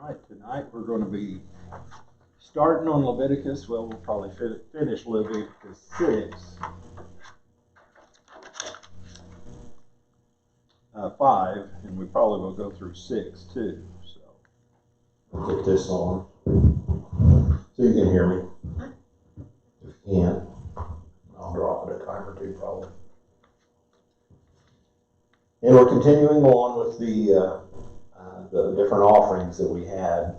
right, tonight we're going to be starting on Leviticus. Well, we'll probably finish Leviticus 6, 5, and we probably will go through 6 too. So get this on so you can hear me. If you can't, I'll drop it a time or two probably. And we're continuing on with the different offerings that we had.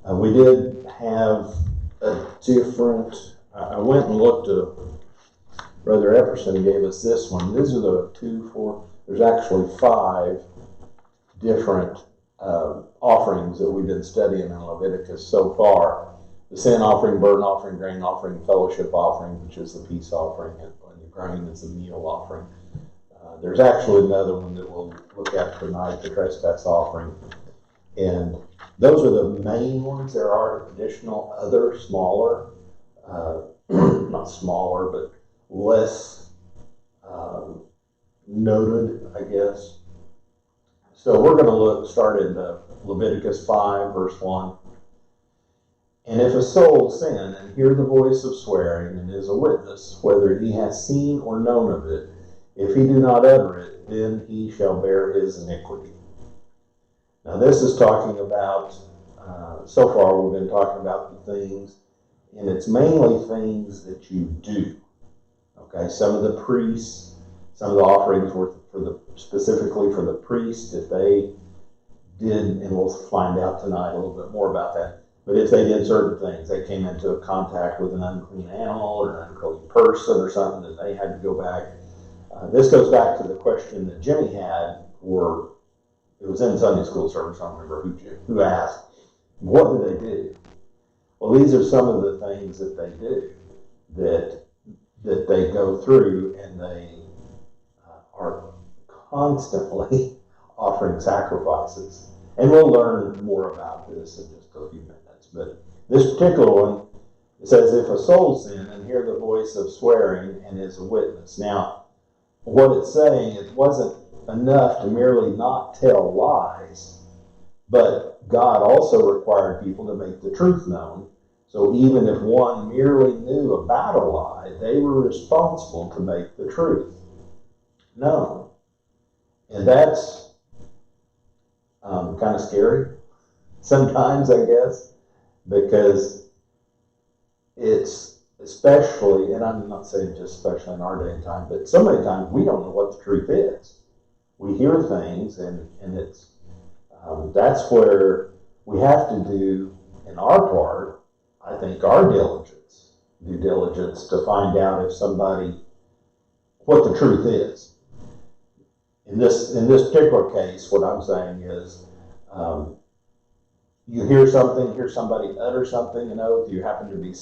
We did have a different, I went and looked at, Brother Epperson gave us this one. These are the 2, 4, there's actually 5 different offerings that we've been studying in Leviticus so far. The sin offering, burnt offering, grain offering, fellowship offering, which is the peace offering, and the grain is the meal offering. There's actually another one that we'll look at tonight, the trespass offering. And those are the main ones. There are additional other smaller, not smaller, but less noted, I guess. So we're going to start in Leviticus 5, verse 1. And if a soul sin and hear the voice of swearing and is a witness, whether he has seen or known of it, if he do not utter it, then he shall bear his iniquity. Now this is talking about, so far we've been talking about the things, and it's mainly things that you do. Okay, some of the priests, some of the offerings were specifically for the priest, if they did, and we'll find out tonight a little bit more about that, but if they did certain things, they came into contact with an unclean animal or an unclean person or something, that they had to go back. This goes back to the question that Jimmy had, or it was in Sunday school service, I don't remember who asked, what do they do? Well, these are some of the things that they do, that they go through, and they are constantly offering sacrifices. And we'll learn more about this in just a few minutes. But this particular one, it says, if a soul sin and hear the voice of swearing and is a witness. Now, what it's saying, it wasn't enough to merely not tell lies, but God also required people to make the truth known. So even if one merely knew about a lie, they were responsible to make the truth known. And that's kind of scary sometimes, I guess, because it's especially, and I'm not saying just especially in our day and time, but so many times we don't know what the truth is. We hear things, and it's that's where we have to do, in our part, I think, our due diligence to find out if somebody, what the truth is. In this particular case, what I'm saying is, you hear somebody utter something, an oath, you happen to be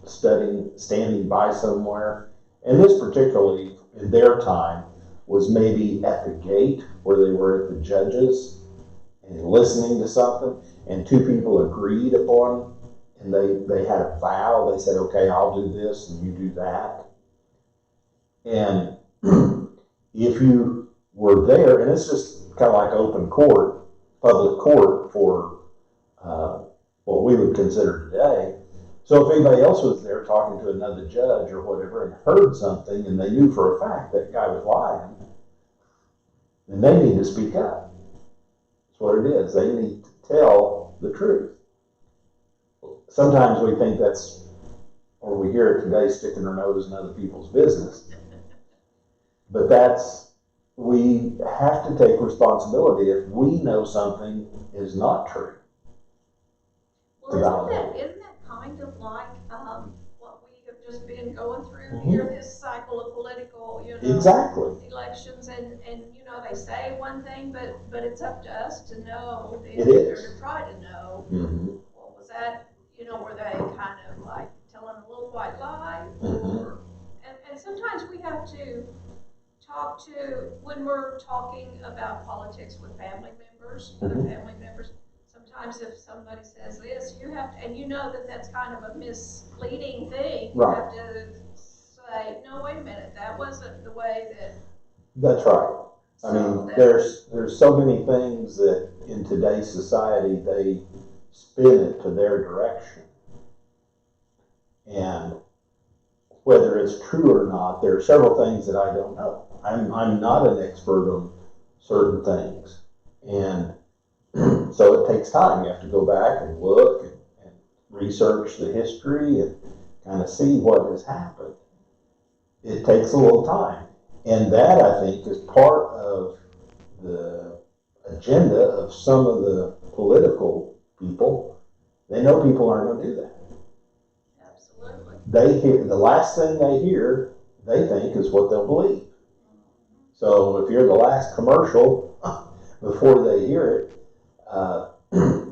standing by somewhere, and this particularly in their time was maybe at the gate where they were at the judges and listening to something, and 2 people agreed upon, and they had a vow. They said, okay, I'll do this and you do that. And if you were there, and it's just kind of like open court, public court for what we would consider today. So if anybody else was there talking to another judge or whatever and heard something, and they knew for a fact that guy was lying, then they need to speak up. That's what it is. They need to tell the truth. Sometimes we think or we hear it today, sticking our nose in other people's business. But we have to take responsibility if we know something is not true. Well, isn't that kind of like what we have just been going through Mm-hmm. here, this cycle of political, exactly. elections, and they say one thing, but it's up to us to know, It is. or to try to know. Mm-hmm. What was that? Were they kind of like telling a little white lie? Mm-hmm. And sometimes we have to talk to, when we're talking about politics with family members, other Mm-hmm. family members. Sometimes if somebody says this, you have to, and you know that that's kind of a misleading thing. Right. You have to say, no, wait a minute, that wasn't the way that. That's right. I mean, there's so many things that in today's society they spin it to their direction. And whether it's true or not, there are several things that I don't know. I'm not an expert on certain things. And so it takes time. You have to go back and look and research the history and kind of see what has happened. It takes a little time. And that, I think, is part of the agenda of some of the political people. They know people aren't going to do that. Absolutely. They hear, the last thing they hear, they think is what they'll believe. So if you're the last commercial before they hear it,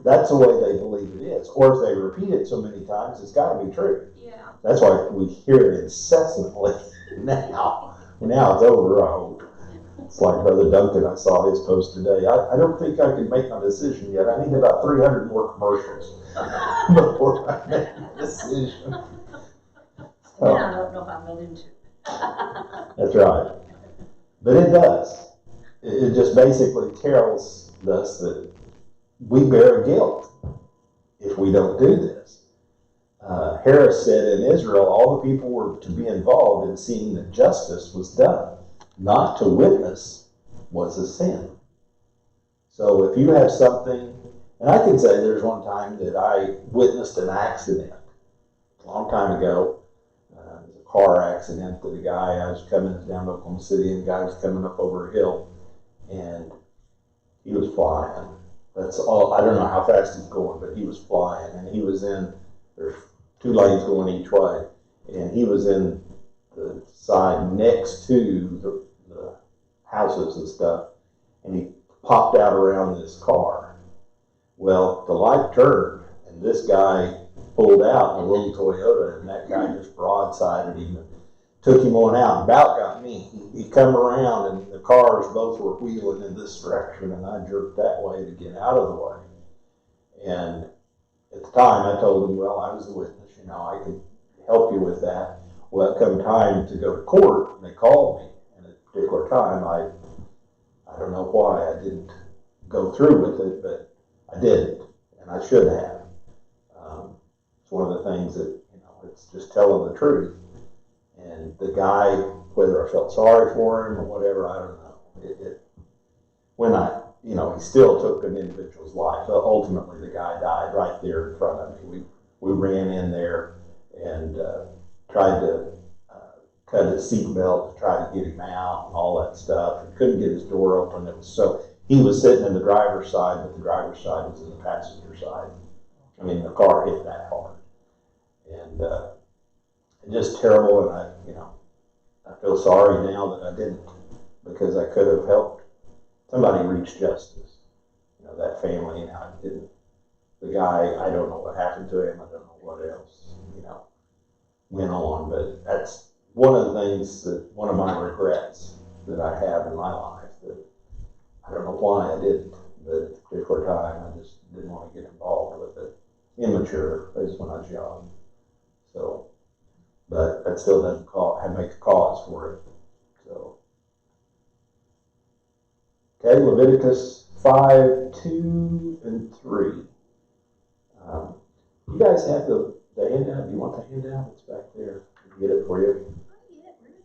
that's the way they believe it is. Or if they repeat it so many times, it's got to be true. Yeah. That's why we hear it incessantly now. Now it's over, I hope. It's like Brother Duncan, I saw his post today. I don't think I can make my decision yet. I need about 300 more commercials before I make a decision. And I don't know if I'm willing to. That's right. But it does. It just basically tells us that we bear guilt if we don't do this. Harris said in Israel, all the people were to be involved in seeing that justice was done. Not to witness was a sin. So if you have something, and I can say there's one time that I witnessed an accident a long time ago. It was a car accident that a guy, I was coming down to Oklahoma City and the guy was coming up over a hill and he was flying. That's all. I don't know how fast he's going, but he was flying and he was in, there's 2 lanes going each way, and he was in the side next to the houses and stuff, and he popped out around this car. Well, the light turned, and this guy pulled out in a little Toyota, and that guy just broadsided him and took him on out, and about got me. He come around, and the cars both were wheeling in this direction, and I jerked that way to get out of the way. And at the time, I told him, well, I was the witness, I could help you with that. Well, it come time to go to court, and they called me. And at a particular time, I don't know why I didn't go through with it, but I didn't, and I should have. It's one of the things that, it's just telling the truth. And the guy, whether I felt sorry for him or whatever, I don't know. He still took an individual's life. Ultimately, the guy died right there in front of me. We ran in there and tried to cut his seatbelt to try to get him out and all that stuff. And couldn't get his door open. He was sitting in the driver's side, but the driver's side was in the passenger side. The car hit that hard. And just terrible, and I feel sorry now that I didn't, because I could have helped somebody reach justice. That family, I didn't. The guy, I don't know what happened to him. I don't know what else, went on. But that's one of the things one of my regrets that I have in my life, that I don't know why I didn't, but at a particular time, I just didn't want to get involved with it. Immature is when I was young. So, but that still doesn't make a cause for it. So, okay, Leviticus 5, 2, and 3. You guys have the handout? Do you want the handout? It's back there. I can get it for you.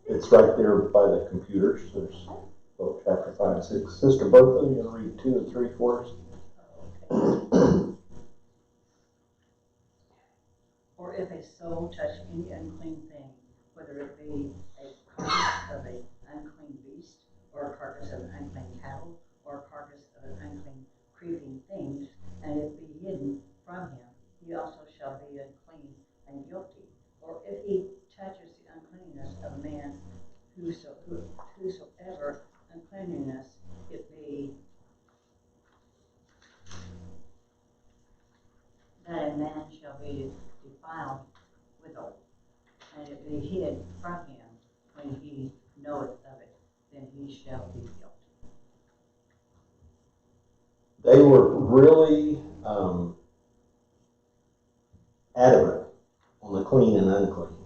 It's right there by the computers. There's chapter 5 and 6. Sister Bertha, you going to read 2 and 3 for us? Or if a soul touch any unclean thing, whether it be a carcass of an unclean beast, or a carcass of an unclean cattle, or a carcass of an unclean creeping thing, and it be hidden from him, he also shall be unclean and guilty. Or if he touches the uncleanness of a man, whosoever uncleanness it be, that a man shall be defiled withal, and it be hid from him when he knoweth of it, then he shall be guilty. They were really adamant on the clean and unclean,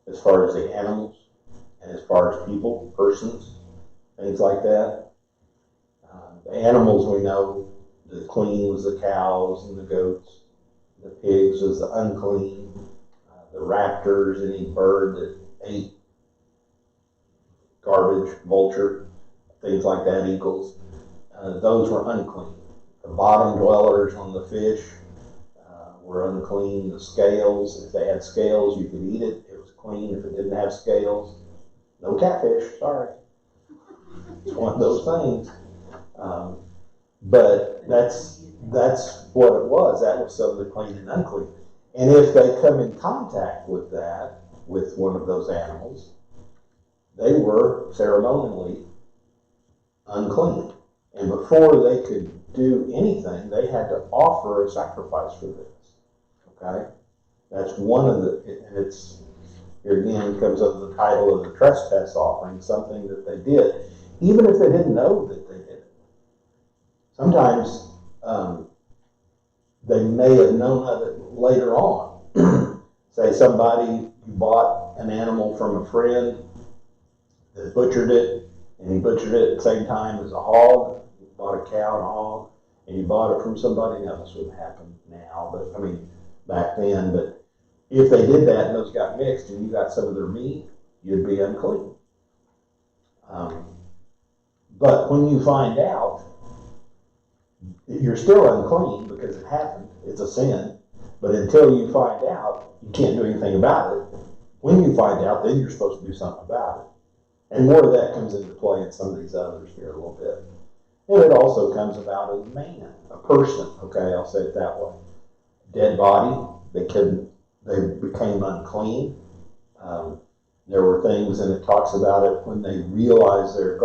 as far as the animals and as far as people, persons, things like that. The animals, we know, The clean was the cows and the goats. The pigs was the unclean. The raptors, any bird that ate garbage, vulture, things like that, eagles, those were unclean. The bottom dwellers on the fish were unclean. The scales, if they had scales, you could eat it. It was clean. If it didn't have scales, no catfish, sorry. It's one of those things. But that's what it was. That was some of the clean and unclean. And if they come in contact with that, with one of those animals, they were ceremonially unclean. And before they could do anything, they had to offer a sacrifice for this. Okay? That's one of the, and it's, here again comes under the title of the trespass offering, something that they did, even if they didn't know that they did it. Sometimes they may have known of it later on. Say somebody, you bought an animal from a friend that butchered it, and he butchered it at the same time as a hog. You bought a cow and a hog, and you bought it from somebody else. It would happen now, but I mean, back then. But if they did that and those got mixed and you got some of their meat, you'd be unclean. But when you find out, you're still unclean because it happened. It's a sin. But until you find out, you can't do anything about it. When you find out, then you're supposed to do something about it. And more of that comes into play in some of these others here a little bit. And it also comes about as a man, a person. Okay, I'll say it that way. Dead body, they became unclean. There were things, and it talks about it when they realize they're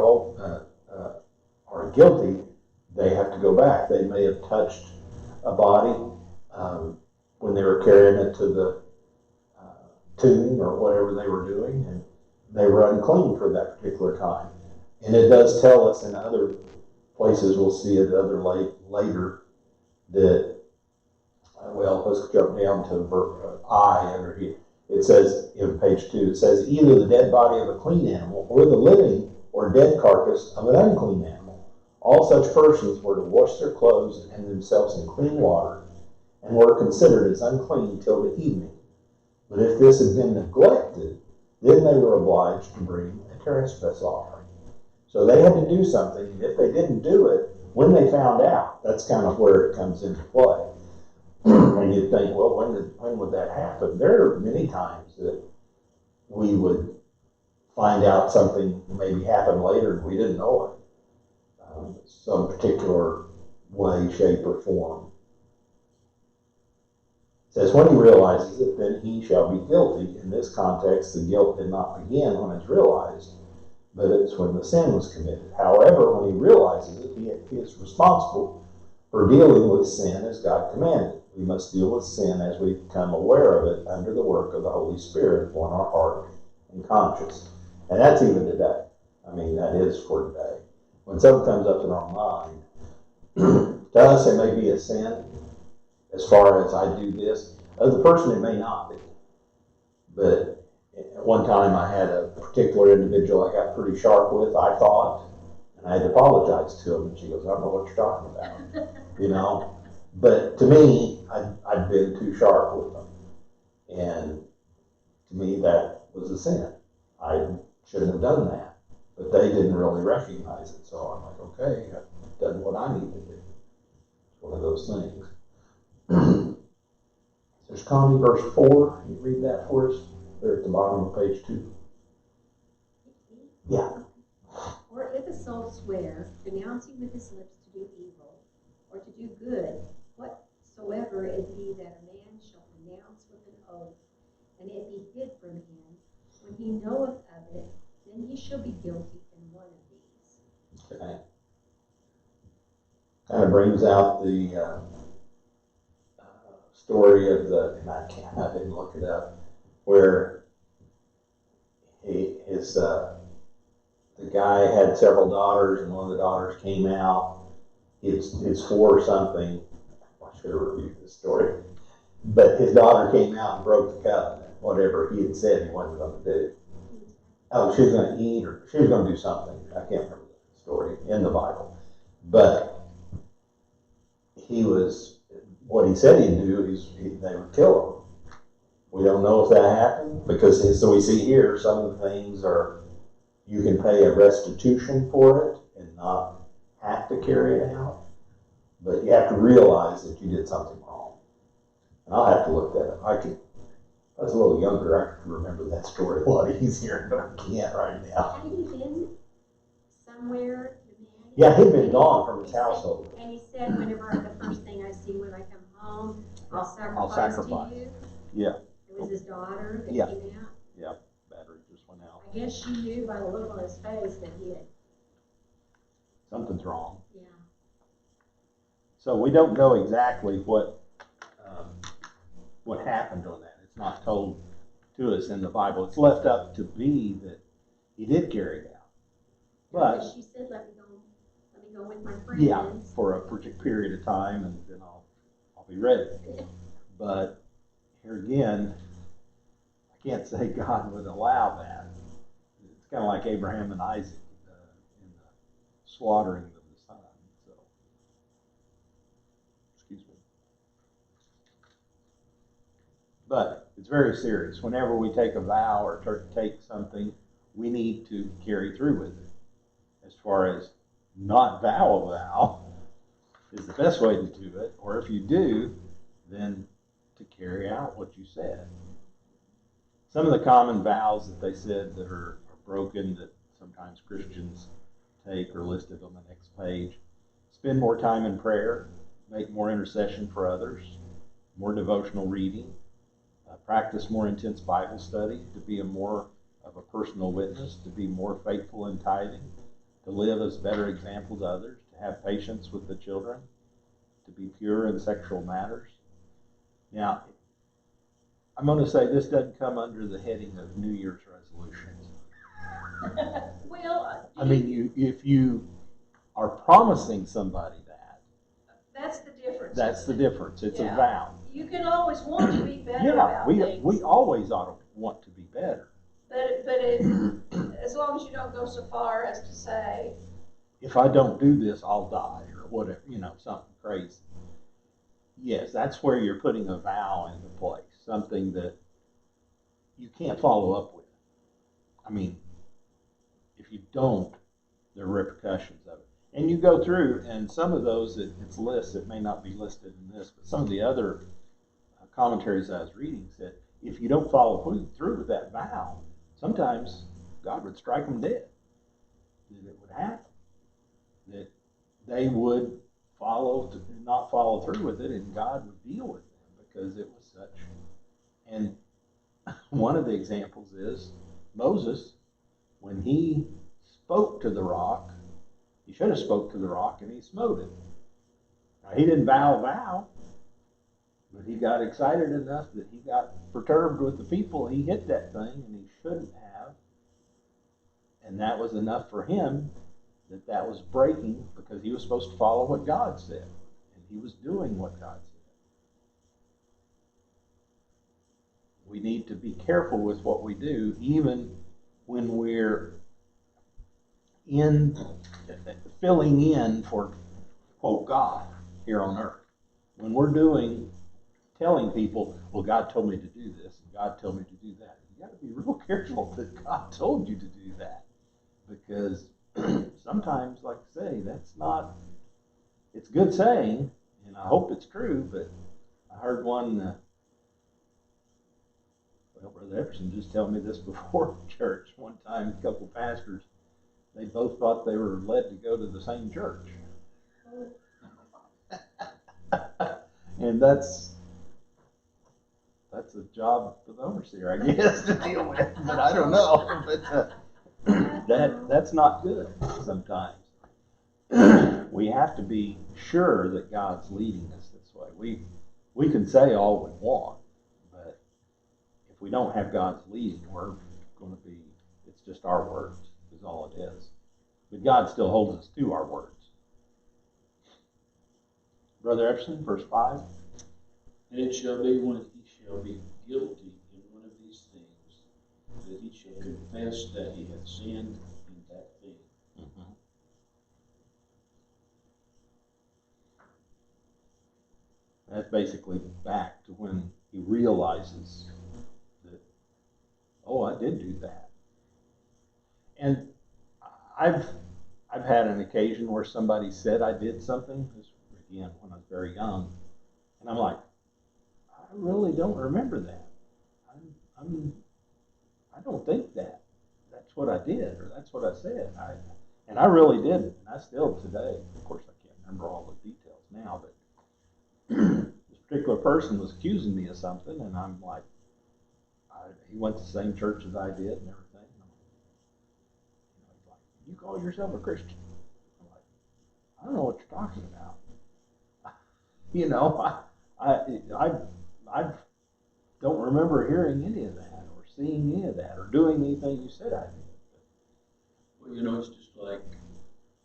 are guilty, they have to go back. They may have touched a body when they were carrying it to the tomb or whatever they were doing, and they were unclean for that particular time. And it does tell us in other places, we'll see it later, that, well, let's jump down to I under here. It says in page 2, it says, either the dead body of a clean animal or the living or dead carcass of an unclean animal. All such persons were to wash their clothes and themselves in clean water, and were considered as unclean till the evening. But if this had been neglected, then they were obliged to bring a trespass offering. So they had to do something, and if they didn't do it, when they found out, that's kind of where it comes into play. And you'd think, well, when would that happen? There are many times that we would find out something maybe happened later and we didn't know it. Some particular way, shape, or form. It says, when he realizes it, then he shall be guilty. In this context, the guilt did not begin when it's realized, but it's when the sin was committed. However, when he realizes it, he is responsible for dealing with sin as God commanded. We must deal with sin as we become aware of it under the work of the Holy Spirit on our heart and conscience. And that's even today. I mean, that is for today. When something comes up in our mind, to us it may be a sin as far as I do this. As a person, it may not be. But at one time I had a particular individual I got pretty sharp with, I thought, and I had to apologize to him. And she goes, I don't know what you're talking about. You know? But to me, I'd been too sharp with them. And to me, that was a sin. I shouldn't have done that. But they didn't really recognize it. So I'm like, okay, I've done what I need to do. It's one of those things. There's Connie, verse 4. Can you read that for us? There at the bottom of page 2. Yeah. Or if a soul swear, denouncing with his lips to do evil, or to do good, whatsoever it be that a man shall pronounce with an oath, and it be hid from him, when he knoweth of it, then he shall be guilty in one of these. Okay. Kind of brings out the story of and I didn't look it up, where the guy had several daughters, and one of the daughters came out. It's for something. I should have reviewed this story. But his daughter came out and broke the covenant, whatever he had said he wasn't going to do. Oh, she was going to eat, or she was going to do something. I can't remember the story in the Bible. But what he said he'd do is they would kill him. We don't know if that happened because, so we see here, some of the things are, you can pay a restitution for it and not have to carry it out, but you have to realize that you did something wrong. And I'll have to look that up. I was a little younger, I could remember that story a lot easier, but I can't right now. Had he been somewhere, the man? Yeah, he'd been gone from his household. And he said, whenever the first thing I see when I come home, I'll I'll sacrifice sacrifice. to you. Yeah. It was his daughter that Yeah. came out. Yeah, battery just went out. I guess she knew by the look on his face that he had, Something's wrong. yeah. So we don't know exactly what happened on that. It's not told to us in the Bible. It's left up to be that he did carry it out. But She said, let me go with my friends. yeah, for a particular period of time, and then I'll be ready. But here again, I can't say God would allow that. It's kind of like Abraham and Isaac in the slaughtering of the son. So, excuse me. But it's very serious. Whenever we take a vow or take something, we need to carry through with it. As far as not vow a vow is the best way to do it, or if you do, then to carry out what you said. Some of the common vows that they said that are broken that sometimes Christians take are listed on the next page. Spend more time in prayer, make more intercession for others, more devotional reading, practice more intense Bible study, to be more of a personal witness, to be more faithful in tithing, to live as better examples to others, to have patience with the children, to be pure in sexual matters. Now, I'm going to say this doesn't come under the heading of New Year's resolutions. Well, I mean, if you are promising somebody that, that's the difference. that's the difference. It's a Yeah. vow. You can always want to be better Yeah, about we things, always ought to want to be better. but as long as you don't go so far as to say, If I don't do this, I'll die, or whatever, something crazy. Yes, that's where you're putting a vow into place, something that you can't follow up with. I mean, if you don't, there are repercussions of it. And you go through, and some of those, it's lists, it may not be listed in this, but some of the other commentaries I was reading said, if you don't follow through with that vow, sometimes God would strike them dead. That it would happen. That they would not follow through with it, and God would deal with them because it was such. And one of the examples is Moses, when he spoke to the rock, he should have spoke to the rock and he smote it. Now, he didn't vow a vow, but he got excited enough that he got perturbed with the people. He hit that thing and he shouldn't have. And that was enough for him that was breaking, because he was supposed to follow what God said. And he was doing what God said. We need to be careful with what we do, even when we're filling in for, quote, God here on earth. When we're telling people, well, God told me to do this, and God told me to do that. You got to be real careful that God told you to do that. Because sometimes, like I say, it's good saying, and I hope it's true, but I heard one, Brother Epperson just told me this before church. One time, a couple pastors, they both thought they were led to go to the same church. And that's a job for the overseer, I guess, to deal with. But I don't know. But that's not good sometimes. We have to be sure that God's leading us this way. We can say all we want, but if we don't have God's leading, it's just our words is all it is. But God still holds us to our words. Brother Epperson, verse 5. And it shall be when he shall be guilty in one of these things, that he shall confess that he hath sinned in that thing. That's basically back to when he realizes that, oh, I did do that. And I've had an occasion where somebody said I did something, this again when I was very young, and I'm like, I really don't remember that. I don't think that's what I did or that's what I said. And I really didn't, and I still today, of course, I can't remember all the details now, but this particular person was accusing me of something, and I'm like, he went to the same church as I did and everything. And he's like, you call yourself a Christian? I'm like, I don't know what you're talking about. I don't remember hearing any of that or seeing any of that or doing anything you said I did. Well, you know, it's just like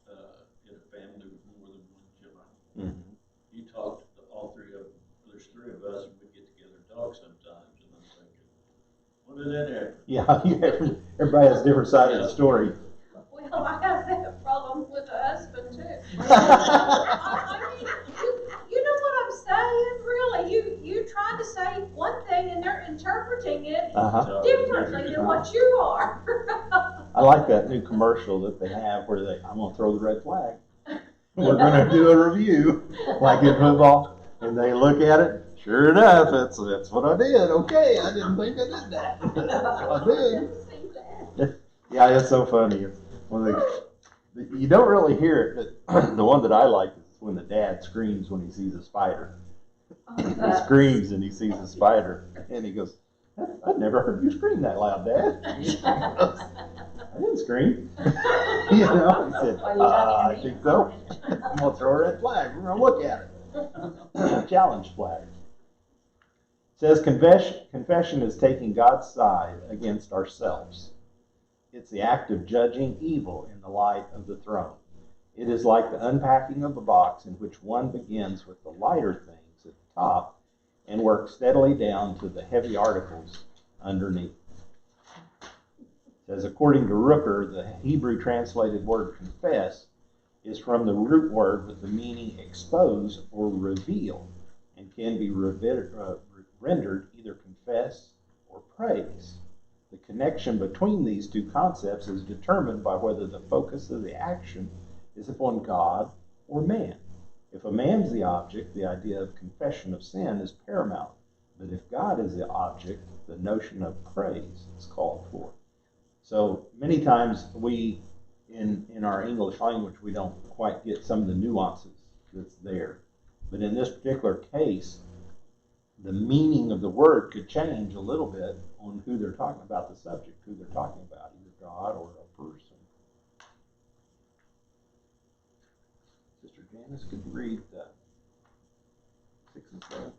in a family with more than one child. Mm-hmm. You talk to all three of them. There's three of us, and we get together and talk sometimes, and I'm thinking, when did that happen? Yeah, everybody has a different side of the story. Well, I have that problem with a husband too. I mean, you know what I'm saying, really? You try to say one thing and they're interpreting it differently than what you are. I like that new commercial that they have where I'm going to throw the red flag. We're going to do a review, like in football, and they look at it. Sure enough, that's what I did. Okay, I didn't think I did that. I did. Yeah, it's so funny. It's one of you don't really hear it, but the one that I like is when the dad screams when he sees a spider. He screams and he sees a spider, and he goes, I've never heard you scream that loud, Dad. I didn't scream. He said, I think so. I'm going to throw a red flag. We're going to look at it. Challenge flag. It says confession is taking God's side against ourselves. It's the act of judging evil in the light of the throne. It is like the unpacking of a box in which one begins with the lighter things at the top and works steadily down to the heavy articles underneath. It says, according to Rooker, the Hebrew translated word confess is from the root word with the meaning expose or reveal and can be rendered either confess or praise. The connection between these two concepts is determined by whether the focus of the action is upon God or man. If a man's the object, the idea of confession of sin is paramount. But if God is the object, the notion of praise is called for. So many times we, in our English language, we don't quite get some of the nuances that's there. But in this particular case, the meaning of the word could change a little bit on who they're talking about, the subject, who they're talking about, either God or a person. Sister Janice, could you read 6 and 7?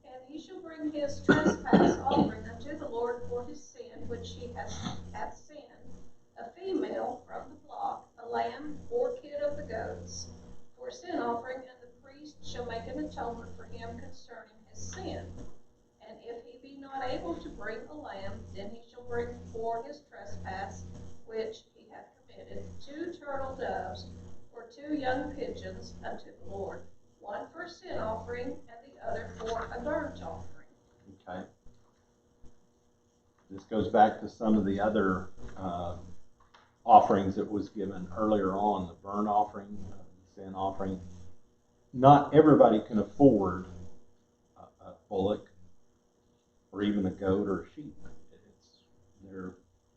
And he shall bring his trespass offering unto the Lord for his sin, which he hath sinned, a female from the flock, a lamb or kid of the goats, for a sin offering, and the priest shall make an atonement for him concerning his sin. And if he be not able to bring a lamb, then he shall bring for his trespass, which he hath committed, 2 turtle doves, or 2 young pigeons unto the Lord, one for a sin offering, and the other for a burnt offering. Okay. This goes back to some of the other offerings that was given earlier on, the burnt offering, the sin offering. Not everybody can afford a bullock or even a goat or a sheep. They're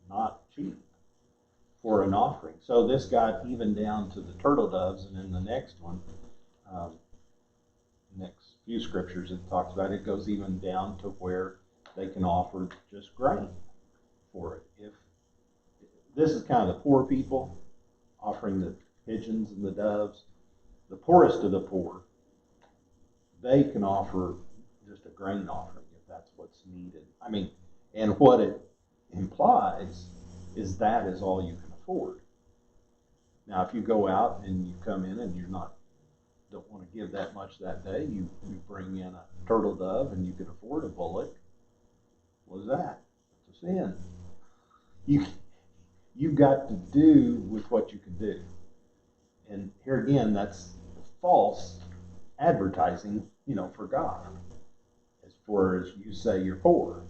not cheap for an offering. So this got even down to the turtle doves, and in the next one, next few scriptures it talks about, it goes even down to where they can offer just grain for it. If this is kind of the poor people offering the pigeons and the doves, the poorest of the poor, they can offer just a grain offering if that's what's needed. I mean, and what it implies is that is all you can afford. Now, if you go out and you come in and don't want to give that much that day, you bring in a turtle dove and you can afford a bullock. What is that? It's a sin. You've got to do with what you can do. And here again, that's false advertising for God. As far as you say you're poor.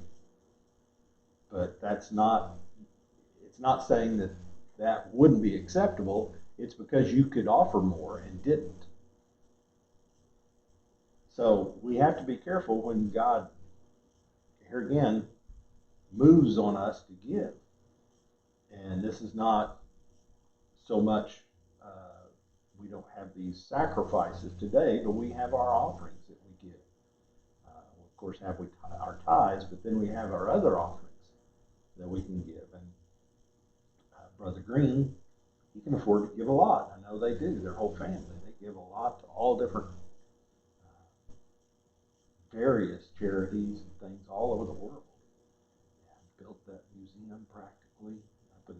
But it's not saying that that wouldn't be acceptable. It's because you could offer more and didn't. So we have to be careful when God, here again, moves on us to give. And this is not so much, we don't have these sacrifices today, but we have our offerings that we give. Of course, have our tithes, but then we have our other offerings that we can give. And Brother Green, he can afford to give a lot. I know they do. Their whole family, they give a lot to all different various charities and things all over the world. Yeah, built that museum practically up in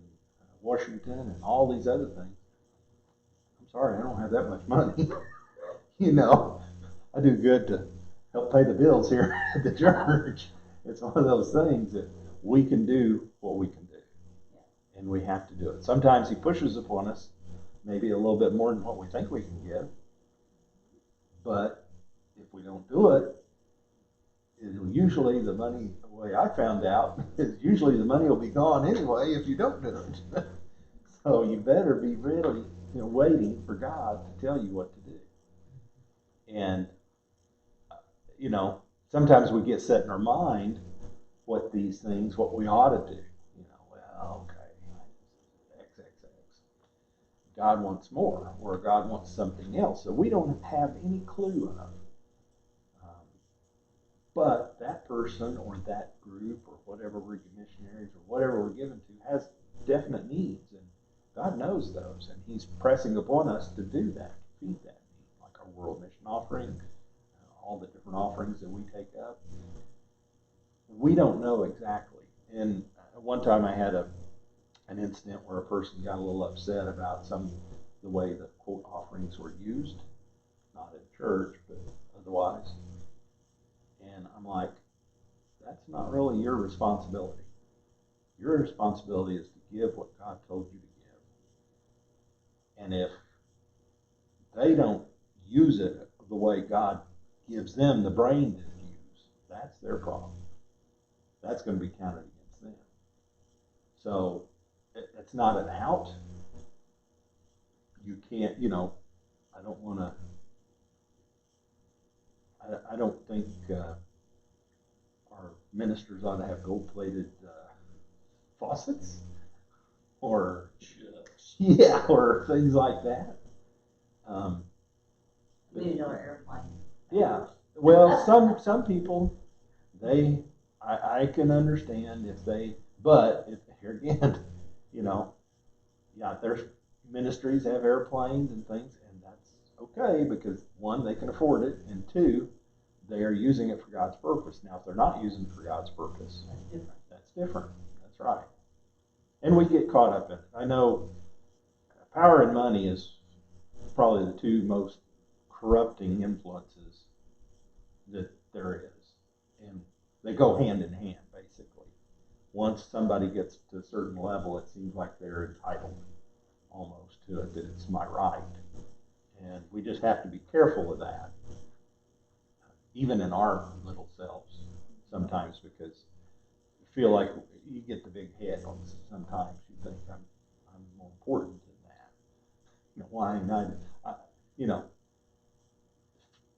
Washington and all these other things. I'm sorry, I don't have that much money. I do good to help pay the bills here at the church. It's one of those things that we can do what we can do. And we have to do it. Sometimes he pushes upon us, maybe a little bit more than what we think we can give. But if we don't do it, it'll usually, the money, the way I found out, is usually the money will be gone anyway if you don't do it. So you better be really waiting for God to tell you what to do. And, sometimes we get set in our mind what these things, what we ought to do. Well, okay, XXX. God wants more, or God wants something else. So we don't have any clue of. But that person or that group or whatever we're missionaries or whatever we're given to has definite needs, and God knows those, and He's pressing upon us to do that, to feed that need, like our World Mission Offering, all the different offerings that we take up. We don't know exactly. And one time I had an incident where a person got a little upset about the way the quote offerings were used, not in church, but otherwise. And I'm like, that's not really your responsibility. Your responsibility is to give what God told you to give. And if they don't use it the way God gives them the brain to use, that's their problem. That's going to be counted against them. So it's not an out. You can't, I don't want to, I don't think our ministers ought to have gold-plated faucets or or things like that. $1 million airplane. Yeah. Well, some people, I can understand if they, but here again, there's ministries have airplanes and things, and that's okay because one, they can afford it, and two, they are using it for God's purpose. Now, if they're not using it for God's purpose, that's different. That's right. And we get caught up in it. I know power and money is probably the two most corrupting influences that there is. And they go hand in hand, basically. Once somebody gets to a certain level, it seems like they're entitled almost to it, that it's my right. And we just have to be careful of that, even in our little selves sometimes, because you feel like you get the big head on sometimes. You think I'm more important than that. Why not? As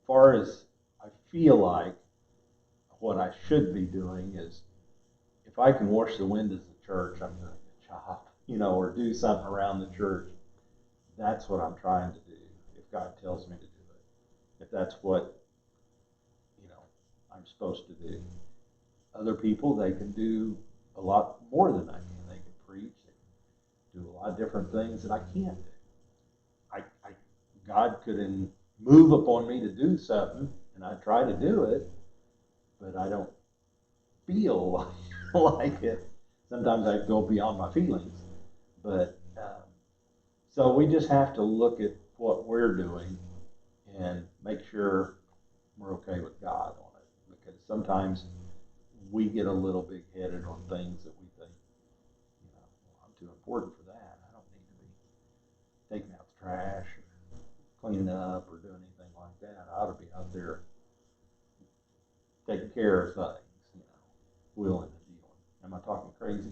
far as I feel like what I should be doing is, if I can wash the windows of the church, I'm doing a good job, or do something around the church. That's what I'm trying to do, if God tells me to do it. If that's what, I'm supposed to do. Other people, they can do a lot more than I can. They can preach, they can do a lot of different things that I can't do. God could move upon me to do something, and I try to do it, but I don't feel like it. Sometimes I go beyond my feelings. But so we just have to look at what we're doing and make sure we're okay with God on it. Because sometimes we get a little big-headed on things that we think, well, I'm too important for that. I don't need to be taking out the trash or cleaning up or doing anything like that. I ought to be out there taking care of things, you know, willing and dealing. Am I talking crazy?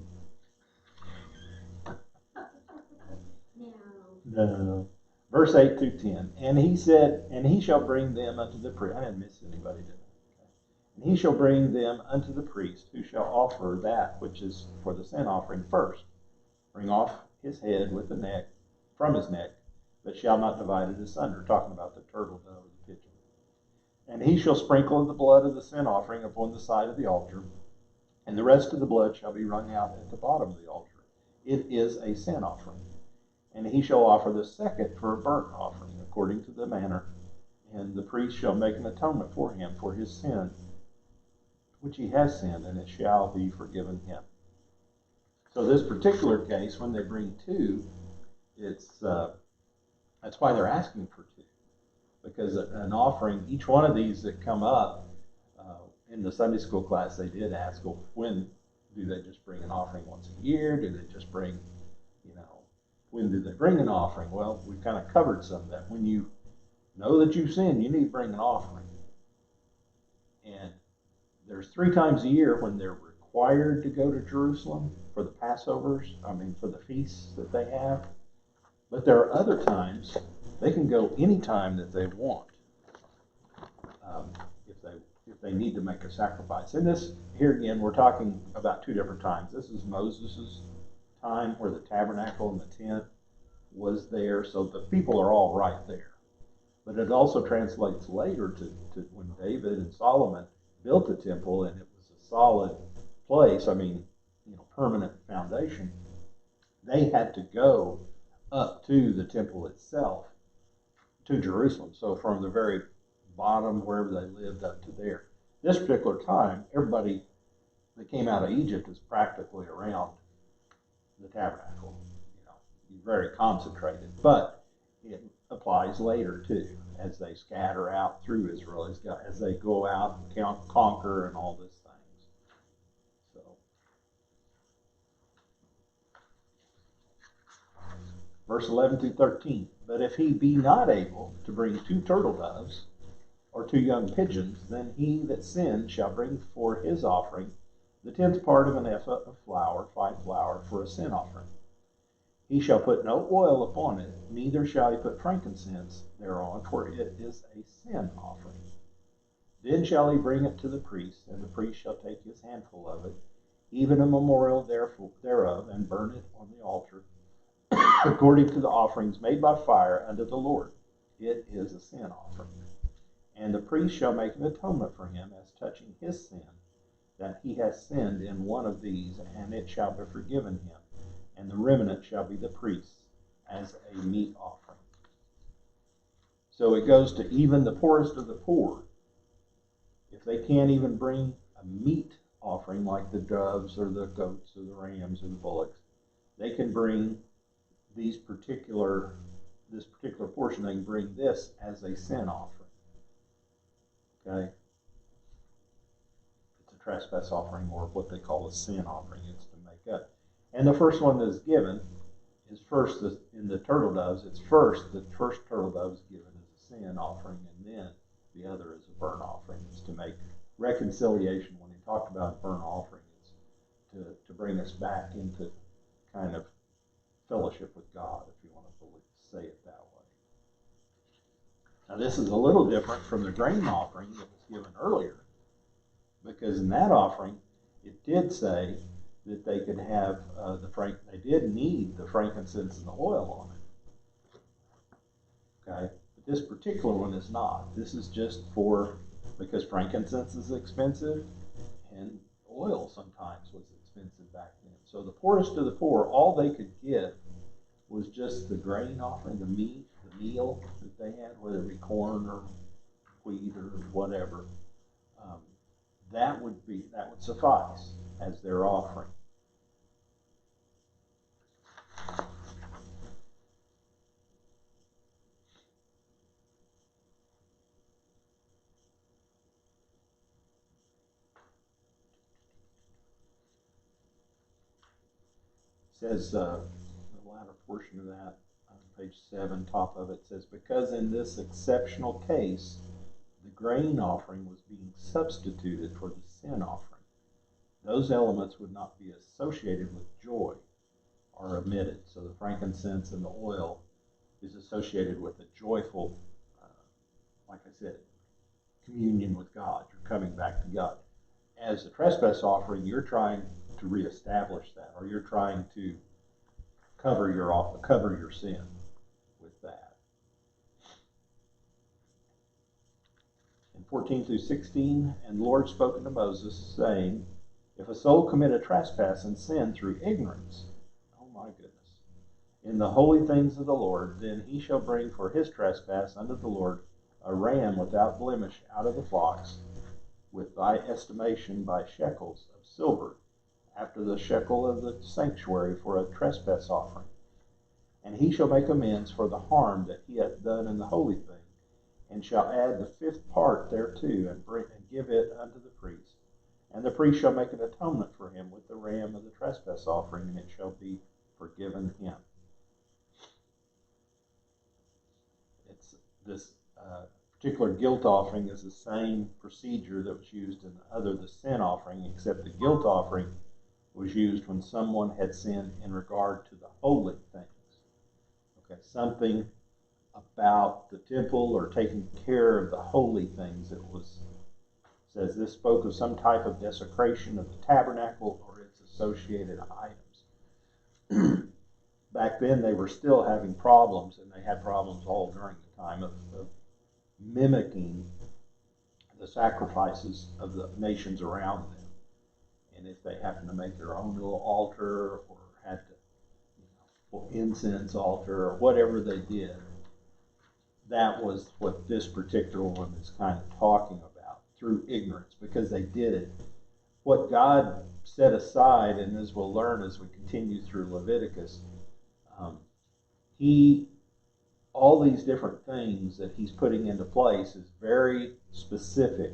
Now, No. Verse 8 through 10. And he said, and he shall bring them unto the priest. I didn't miss anybody, did I? Okay. And he shall bring them unto the priest, who shall offer that which is for the sin offering first. Bring off his head with the neck, from his neck, but shall not divide it asunder. Talking about the turtle dove or the pigeon. And he shall sprinkle the blood of the sin offering upon the side of the altar, and the rest of the blood shall be wrung out at the bottom of the altar. It is a sin offering. And he shall offer the second for a burnt offering, according to the manner, and the priest shall make an atonement for him for his sin, which he has sinned, and it shall be forgiven him. So this particular case, when they bring two, it's that's why they're asking for two, because an offering, each one of these that come up in the Sunday school class, they did ask, well, when do they just bring an offering once a year? Do they just bring, you know, when do they bring an offering? Well, we kind of covered some of that. When you know that you've sinned, you need to bring an offering. And there's 3 times a year when they're required to go to Jerusalem for the Passovers, for the feasts that they have. But there are other times they can go any time that they want, if they need to make a sacrifice. And this, here again, we're talking about 2 different times. This is Moses' time where the tabernacle and the tent was there, so the people are all right there. But it also translates later to when David and Solomon built the temple, and it was a solid place, permanent foundation. They had to go up to the temple itself, to Jerusalem. So from the very bottom, wherever they lived, up to there. This particular time, everybody that came out of Egypt is practically around the tabernacle. Very concentrated, but it applies later too, as they scatter out through Israel, as they go out and conquer and all these things. So, verse 11 through 13. But if he be not able to bring 2 turtle doves or 2 young pigeons, then he that sinned shall bring for his offering the 10th part of an ephah of flour, fine flour, for a sin offering. He shall put no oil upon it, neither shall he put frankincense thereon, for it is a sin offering. Then shall he bring it to the priest, and the priest shall take his handful of it, even a memorial thereof, and burn it on the altar, according to the offerings made by fire unto the Lord. It is a sin offering. And the priest shall make an atonement for him as touching his sin, that he has sinned in one of these, and it shall be forgiven him. And the remnant shall be the priest's as a meat offering. So it goes to even the poorest of the poor. If they can't even bring a meat offering like the doves or the goats or the rams or the bullocks, they can bring this particular portion. They can bring this as a sin offering. Okay? It's a trespass offering, or what they call a sin offering. It's to make up. And the first one that is given is first in the turtle doves. The first turtle dove is given as a sin offering, and then the other is a burnt offering. It's to make reconciliation. When he talked about burnt offering, it's to bring us back into kind of fellowship with God, if you want to say it that way. Now this is a little different from the grain offering that was given earlier, because in that offering it did say that they could have they did need the frankincense and the oil on it. Okay? But this particular one is not. This is just because frankincense is expensive and oil sometimes was expensive back then. So the poorest of the poor, all they could give was just the grain offering, the meal that they had, whether it be corn or wheat or whatever. That would suffice as their offering. It says, the latter portion of that, on page 7, top of it says, because in this exceptional case, the grain offering was being substituted for the sin offering. Those elements would not be associated with joy or omitted. So the frankincense and the oil is associated with a joyful, like I said, communion with God. You're coming back to God. As a trespass offering, you're trying to reestablish that, or you're trying to cover your sin with that. In 14 through 16, and the Lord spoke unto Moses, saying, if a soul commit a trespass and sin through ignorance, oh my goodness, in the holy things of the Lord, then he shall bring for his trespass unto the Lord a ram without blemish out of the flocks, with thy estimation by shekels of silver, after the shekel of the sanctuary for a trespass offering. And he shall make amends for the harm that he hath done in the holy thing, and shall add the fifth part thereto, and give it unto the priest. And the priest shall make an atonement for him with the ram of the trespass offering, and it shall be forgiven him. It's this particular guilt offering is the same procedure that was used in the sin offering, except the guilt offering was used when someone had sinned in regard to the holy things. Okay, something about the temple or taking care of the holy things. It says this spoke of some type of desecration of the tabernacle or its associated items. Back then they were still having problems, and they had problems all during the time of mimicking the sacrifices of the nations around them. And if they happened to make their own little altar, or had to, incense altar, or whatever they did, that was what this particular one is kind of talking about, through ignorance, because they did it. What God set aside, and as we'll learn as we continue through Leviticus, all these different things that he's putting into place is very specific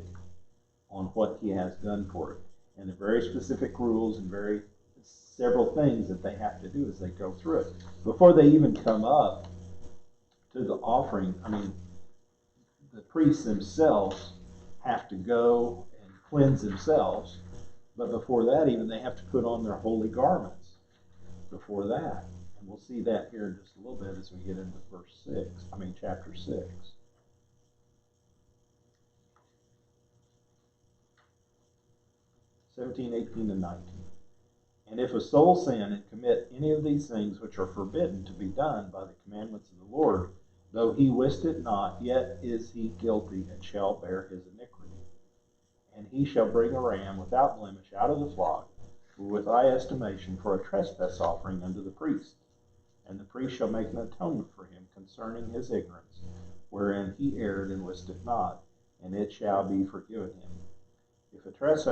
on what he has done for it. And the very specific rules and several things that they have to do as they go through it. Before they even come up to the offering, the priests themselves have to go and cleanse themselves. But before that, even, they have to put on their holy garments before that. And we'll see that here in just a little bit as we get into chapter 6. (17, 18, and 19). And if a soul sin and commit any of these things which are forbidden to be done by the commandments of the Lord, though he wist it not, yet is he guilty, and shall bear his iniquity. And he shall bring a ram without blemish out of the flock, with thy estimation, for a trespass offering unto the priest. And the priest shall make an atonement for him concerning his ignorance, wherein he erred and wist it not, and it shall be forgiven him. If it is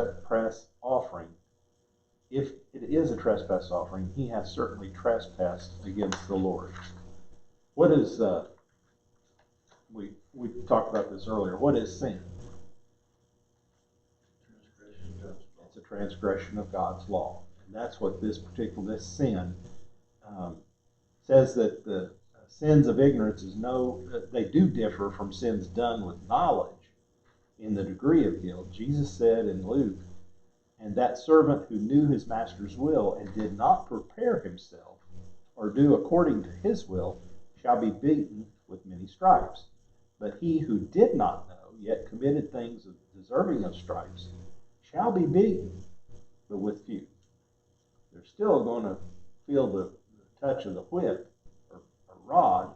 a trespass offering, he has certainly trespassed against the Lord. What is, we talked about this earlier, what is sin? It's a transgression of God's law. And that's what this sin says, that the sins of ignorance they do differ from sins done with knowledge in the degree of guilt. Jesus said in Luke, and that servant who knew his master's will and did not prepare himself or do according to his will shall be beaten with many stripes. But he who did not know, yet committed things deserving of stripes, shall be beaten, but with few. They're still going to feel the touch of the whip or rod,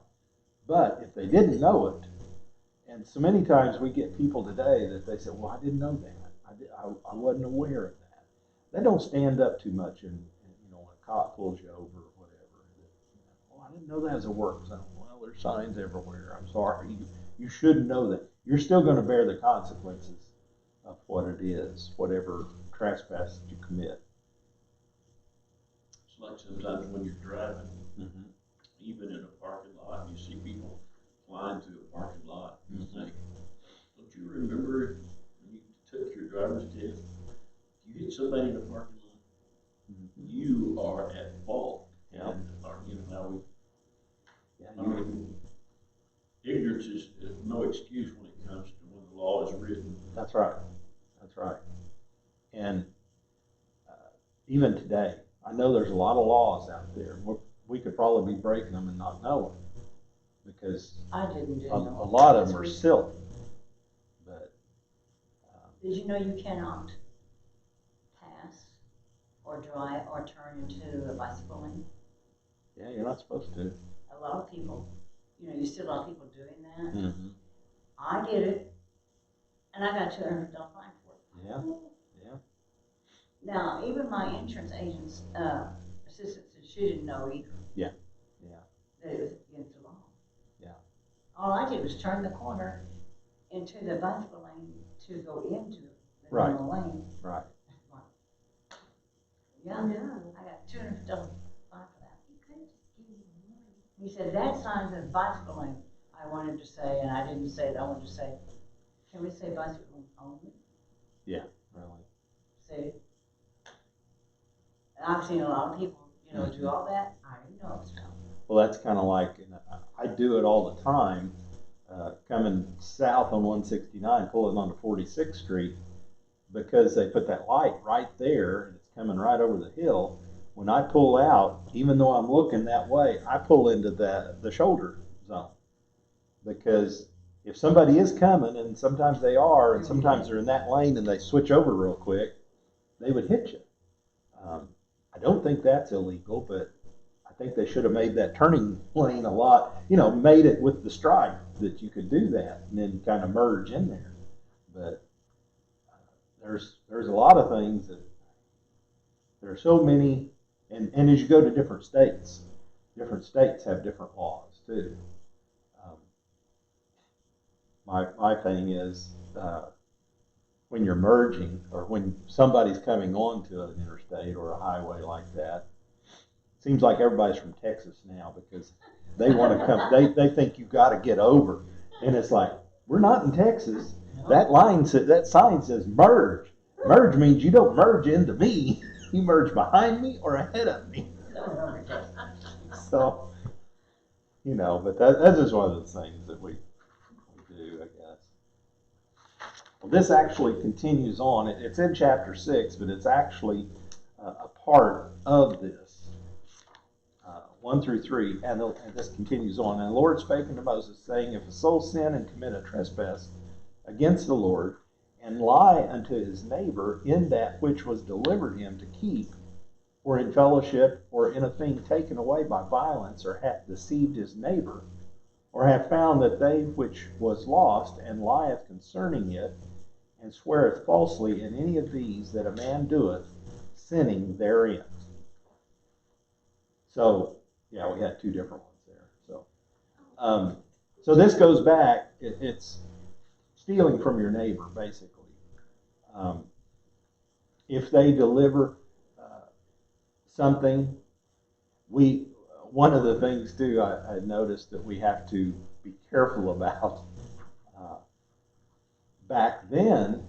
but if they didn't know it, and so many times we get people today that they say, well, I didn't know that. I wasn't aware of that. They don't stand up too much, and when a cop pulls you over or whatever. I didn't know that was a work zone. Well, there's signs everywhere. I'm sorry. You should know that. You're still going to bear the consequences of what it is, whatever trespass that you commit. It's like sometimes when you're driving, even in a parking lot, you see people flying through a parking lot. And you think, don't you remember when you took your driver's test? If you hit somebody in a parking lot, you are at fault. Yeah. And ignorance is no excuse when it comes to when the law And even today, I know there's a lot of laws out there. We could probably be breaking them and not know it, because I didn't a know. lot of them are silly. But Did you know you cannot pass or drive or turn into a bicycle lane? yeah, you're not supposed to. A lot of people, you see a lot of people doing that. Mm-hmm. I did it, and I got $200 fine for it. Yeah, yeah. Now, even my insurance agent's assistant said she didn't know either. Yeah, yeah. That it was against the law. Yeah. All I did was turn the corner into the bicycle lane to go into the Right. normal lane. Right. Yeah, I know. I got $200 fine for that. You could have just given me one. He said, that sign says bicycle lane. I wanted to say, and I didn't say it, I wanted to say, can we say bicycle lane only? Yeah, really. See? And I've seen a lot of people, do all that. I didn't know it was wrong. Well, that's kind of like, and I do it all the time, coming south on 169, pulling onto 46th Street, because they put that light right there, and it's coming right over the hill. When I pull out, even though I'm looking that way, I pull into the shoulder zone. Because if somebody is coming, and sometimes they are, and sometimes they're in that lane and they switch over real quick, they would hit you. I don't think that's illegal, but I think they should have made that turning lane a lot, made it with the stripe that you could do that and then kind of merge in there. But there's a lot of things that there are so many, and as you go to different states have different laws too. My thing is, when you're merging or when somebody's coming onto an interstate or a highway like that, it seems like everybody's from Texas now, because they want to come, they think you've got to get over. And it's like, we're not in Texas. That sign says merge. Merge means you don't merge into me. You merge behind me or ahead of me. So, but that's just one of those things that we do, I guess. Well, this actually continues on. It's in chapter 6, but it's actually a part of this, 1 through 3, and this continues on. And the Lord spake unto Moses, saying, if a soul sin and commit a trespass against the Lord, and lie unto his neighbor in that which was delivered him to keep, or in fellowship, or in a thing taken away by violence, or hath deceived his neighbor, or have found that they which was lost, and lieth concerning it, and sweareth falsely in any of these that a man doeth, sinning therein. So, yeah, we had two different ones there. So this goes back, it's stealing from your neighbor, basically. If they deliver something, one of the things too, I noticed that we have to be careful about. Back then,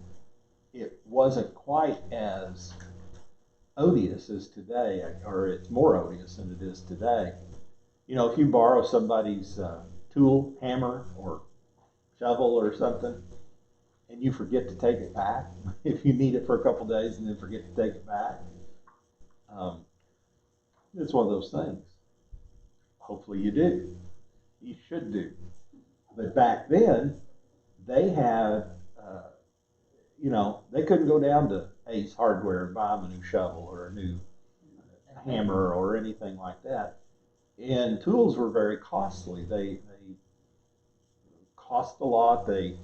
it wasn't quite as odious as today, or it's more odious than it is today. If you borrow somebody's tool, hammer, or shovel or something, and you forget to take it back, if you need it for a couple days and then forget to take it back, it's one of those things. Hopefully you do. You should do. But back then, they had, they couldn't go down to Ace Hardware and buy them a new shovel or a new hammer or anything like that. And tools were very costly. They cost a lot. They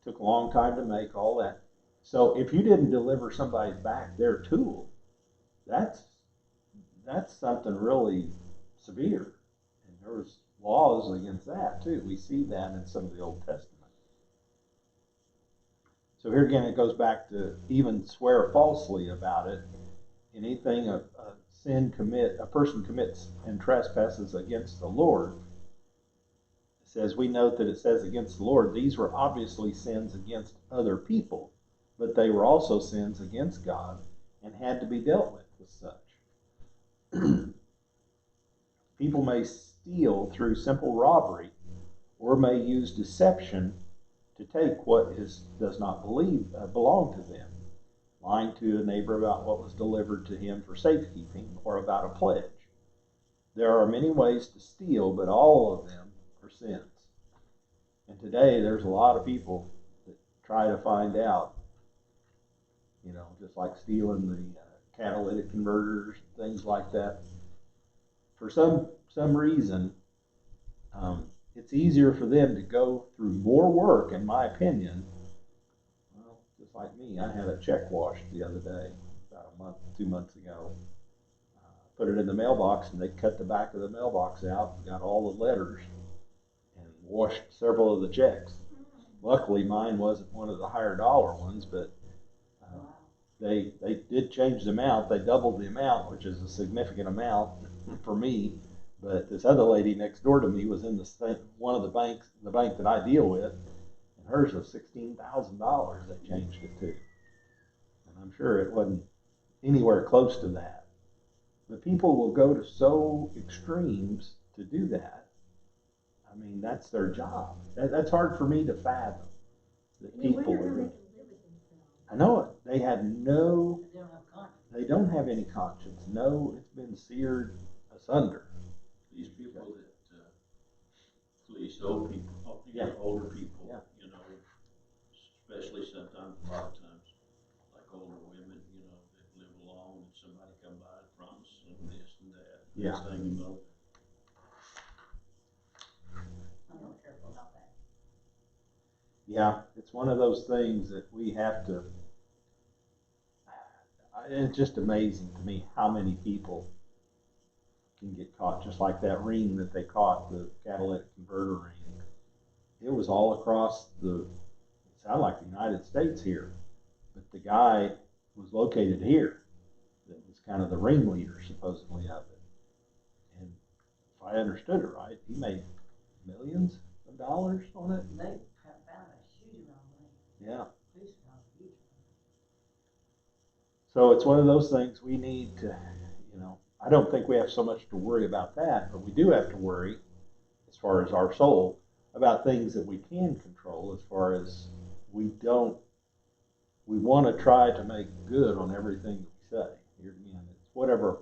took a long time to make, all that. So if you didn't deliver somebody back their tool, that's something really severe. And there was laws against that too. We see that in some of the Old Testament. So here again, it goes back to even swear falsely about it. Anything a person commits and trespasses against the Lord. It says, we note that it says against the Lord. These were obviously sins against other people, but they were also sins against God and had to be dealt with as such. People may steal through simple robbery, or may use deception to take what does not belong to them. lying to a neighbor about what was delivered to him for safekeeping, or about a pledge. There are many ways to steal, but all of them are sins. And today there's a lot of people that try to find out, just like stealing the catalytic converters, things like that. For some reason, it's easier for them to go through more work, in my opinion. Well, just like me, I had a check washed the other day, about a month, 2 months ago. Put it in the mailbox, and they cut the back of the mailbox out and got all the letters and washed several of the checks. Luckily, mine wasn't one of the higher dollar ones, but they did change the amount. They doubled the amount, which is a significant amount for me. But this other lady next door to me was in one of the bank that I deal with, and hers was $16,000 they changed it to. And I'm sure it wasn't anywhere close to that. But people will go to so extremes to do that. I mean, that's their job. That's hard for me to fathom. That And you people wonder how would. they can live with themselves. I know it. They have no. They don't have conscience. They don't have any conscience. No, it's been seared asunder. These people that fleece old people, Yeah. older people, Yeah. especially sometimes, a lot of times, like older women, that live alone, and somebody come by and promise them this and that. Yeah. Next thing you know, I'm real careful about that. Yeah, it's one of those things that we have to. It's just amazing to me how many people can get caught, just like that ring that they caught, the catalytic converter ring. It was all across it sounded like the United States here, but the guy was located here. That was kind of the ringleader, supposedly, of it. And if I understood it right, he made millions of dollars on it. They have found a huge amount of money. Yeah. Police found a huge amount. So it's one of those things we need to, I don't think we have so much to worry about that, but we do have to worry, as far as our soul, about things that we can control, as far as we want to try to make good on everything that we say. Here again, it's whatever,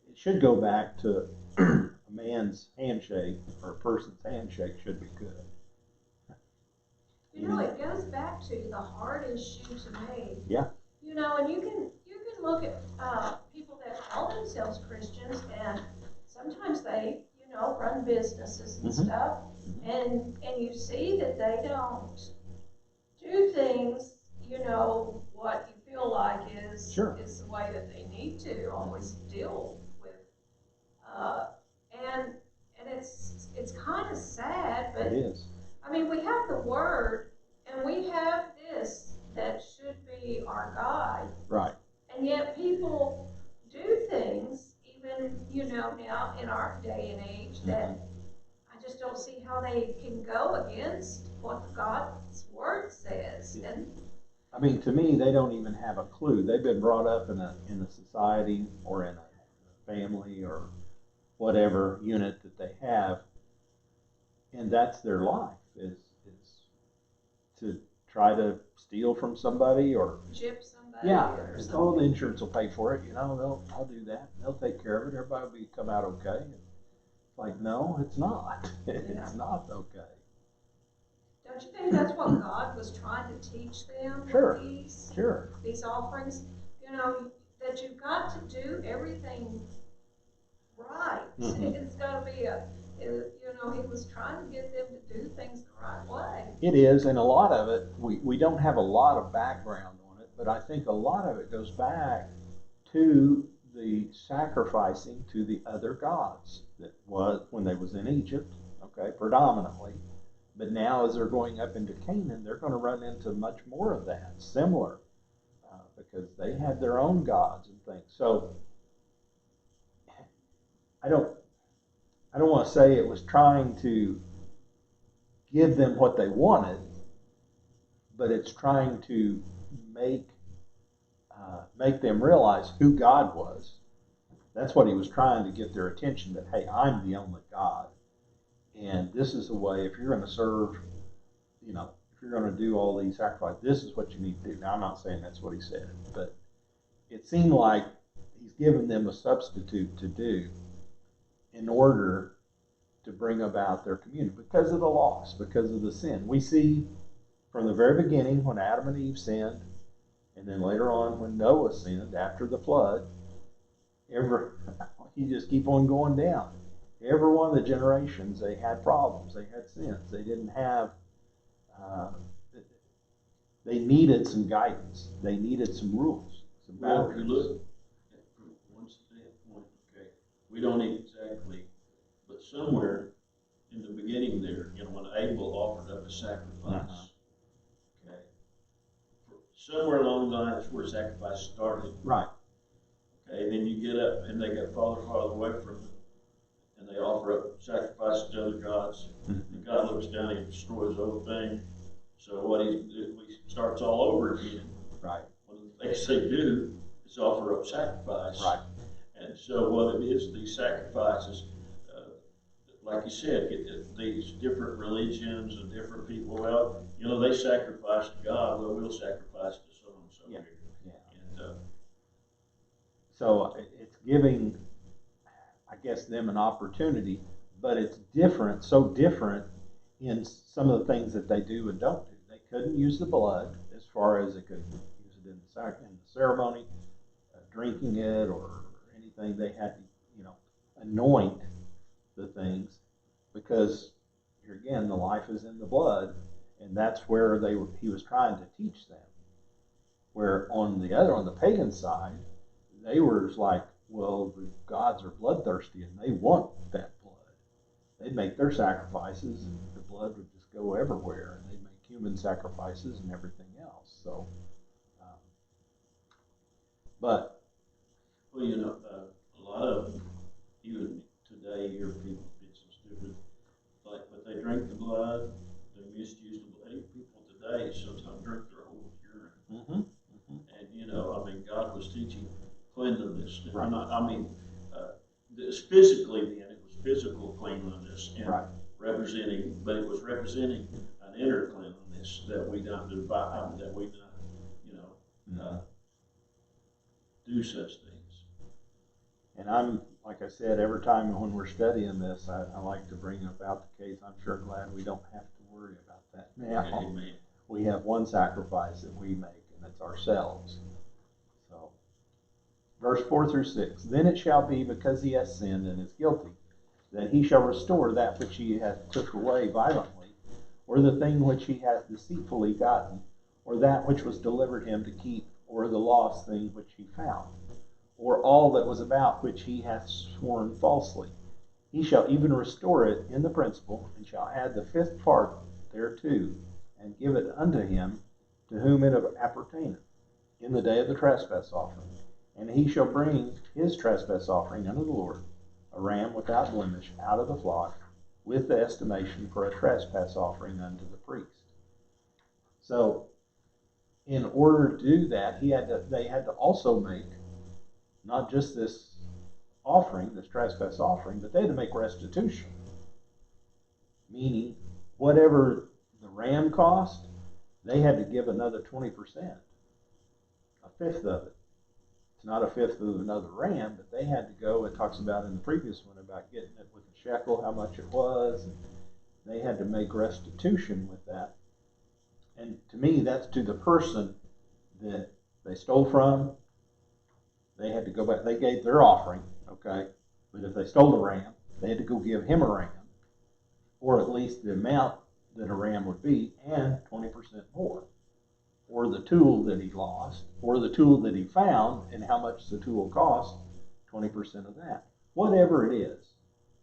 it should go back to a man's handshake, or a person's handshake should be good. It goes back to the hard issue to me. Yeah. And you can look at people that call themselves Christians, and sometimes they, run businesses and Mhm. stuff, and you see that they don't do things, what you feel like is Sure. is the way that they need to always deal with, and it's kind of sad, but It is. I mean, we have the Word, and we have this that should be our guide, Right. and yet people do things, even, now in our day and age, that I just don't see how they can go against what God's Word says. Yeah. And I mean, to me, they don't even have a clue. They've been brought up in a society, or in a family, or whatever unit that they have, and that's their life, is to try to steal from somebody, or gyp somebody yeah, or the something. insurance will pay for it. I'll do that. They'll take care of it. Everybody will come out okay. And it's like, no, it's not. It's not okay. Don't you think that's what God was trying to teach them Sure. with these Sure. offerings? That you've got to do everything right. Mhm. It's got to be he was trying to get them to do things the right way. It is, and a lot of it, we don't have a lot of background on it, but I think a lot of it goes back to the sacrificing to the other gods that was when they was in Egypt, okay, predominantly. But now as they're going up into Canaan, they're going to run into much more of that, similar, because they had their own gods and things. So I don't want to say it was trying to give them what they wanted, but it's trying to make them realize who God was. That's what he was trying to get their attention, that, hey, I'm the only God. And this is the way, if you're going to serve, if if you're gonna do all these sacrifices, this is what you need to do. Now, I'm not saying that's what he said, but it seemed like he's given them a substitute to do in order to bring about their communion because of the loss, because of the sin. We see from the very beginning when Adam and Eve sinned, and then later on when Noah sinned after the flood, you just keep on going down. Every one of the generations, they had problems, they had sins, they didn't have, they needed some guidance, they needed some rules, some Well, if you boundaries. look at from one standpoint, okay, we don't exactly, but somewhere in the beginning there, you know, when Abel offered up a sacrifice, okay, somewhere along the line, that's where sacrifice started. Right. Okay, then you get up and they get farther away from it, and they offer up sacrifices to other gods, and God looks down and destroys the whole thing. So what he starts all over again. Right. One of the things they do is offer up sacrifice. Right. And so what it is, these sacrifices, like you said, these different religions and different people, well, you know, they sacrifice to God, well, we'll sacrifice to so and so here. Yeah. And So it's giving, I guess, them an opportunity, but it's different, so different in some of the things that they do and don't do. They couldn't use the blood as far as they could use it in the ceremony, drinking it or anything. They had to, you know, anoint the things because here again, the life is in the blood, and that's where he was trying to teach them. Where on the pagan side, they were like, well, the gods are bloodthirsty and they want that blood. They'd make their sacrifices and the blood would just go everywhere, and they'd make human sacrifices and everything else. So, but well, you know, a lot of even today, you hear people being so stupid, like, but they drink the blood, they misuse the blood. People today sometimes drink their whole urine. And, you know, I mean, God was teaching cleanliness. Right. Physically then, it was physical cleanliness and right. representing, but it was representing an inner cleanliness that we don't do that we don't, you know, do such things. And I'm, like I said, every time when we're studying this, I like to bring about the case. I'm sure glad we don't have to worry about that now. Amen. We have one sacrifice that we make, and it's ourselves. So, verse 4 through 6. Then it shall be, because he hath sinned and is guilty, that he shall restore that which he hath took away violently, or the thing which he hath deceitfully gotten, or that which was delivered him to keep, or the lost thing which he found, or all that was about which he hath sworn falsely. He shall even restore it in the principal, and shall add the fifth part thereto, and give it unto him to whom it appertaineth, in the day of the trespass offering. And he shall bring his trespass offering unto the Lord, a ram without blemish, out of the flock, with the estimation for a trespass offering unto the priest. So, in order to do that, they had to also make not just this offering, this trespass offering, but they had to make restitution. Meaning, whatever the ram cost, they had to give another 20%, a fifth of it. It's not a fifth of another ram, but they had to go, it talks about in the previous one about getting it with a shekel, how much it was, and they had to make restitution with that. And to me, that's to the person that they stole from. They had to go back, they gave their offering, okay? But if they stole the ram, they had to go give him a ram, or at least the amount that a ram would be, and 20% more. Or the tool that he lost, or the tool that he found, and how much the tool cost, 20% of that. Whatever it is,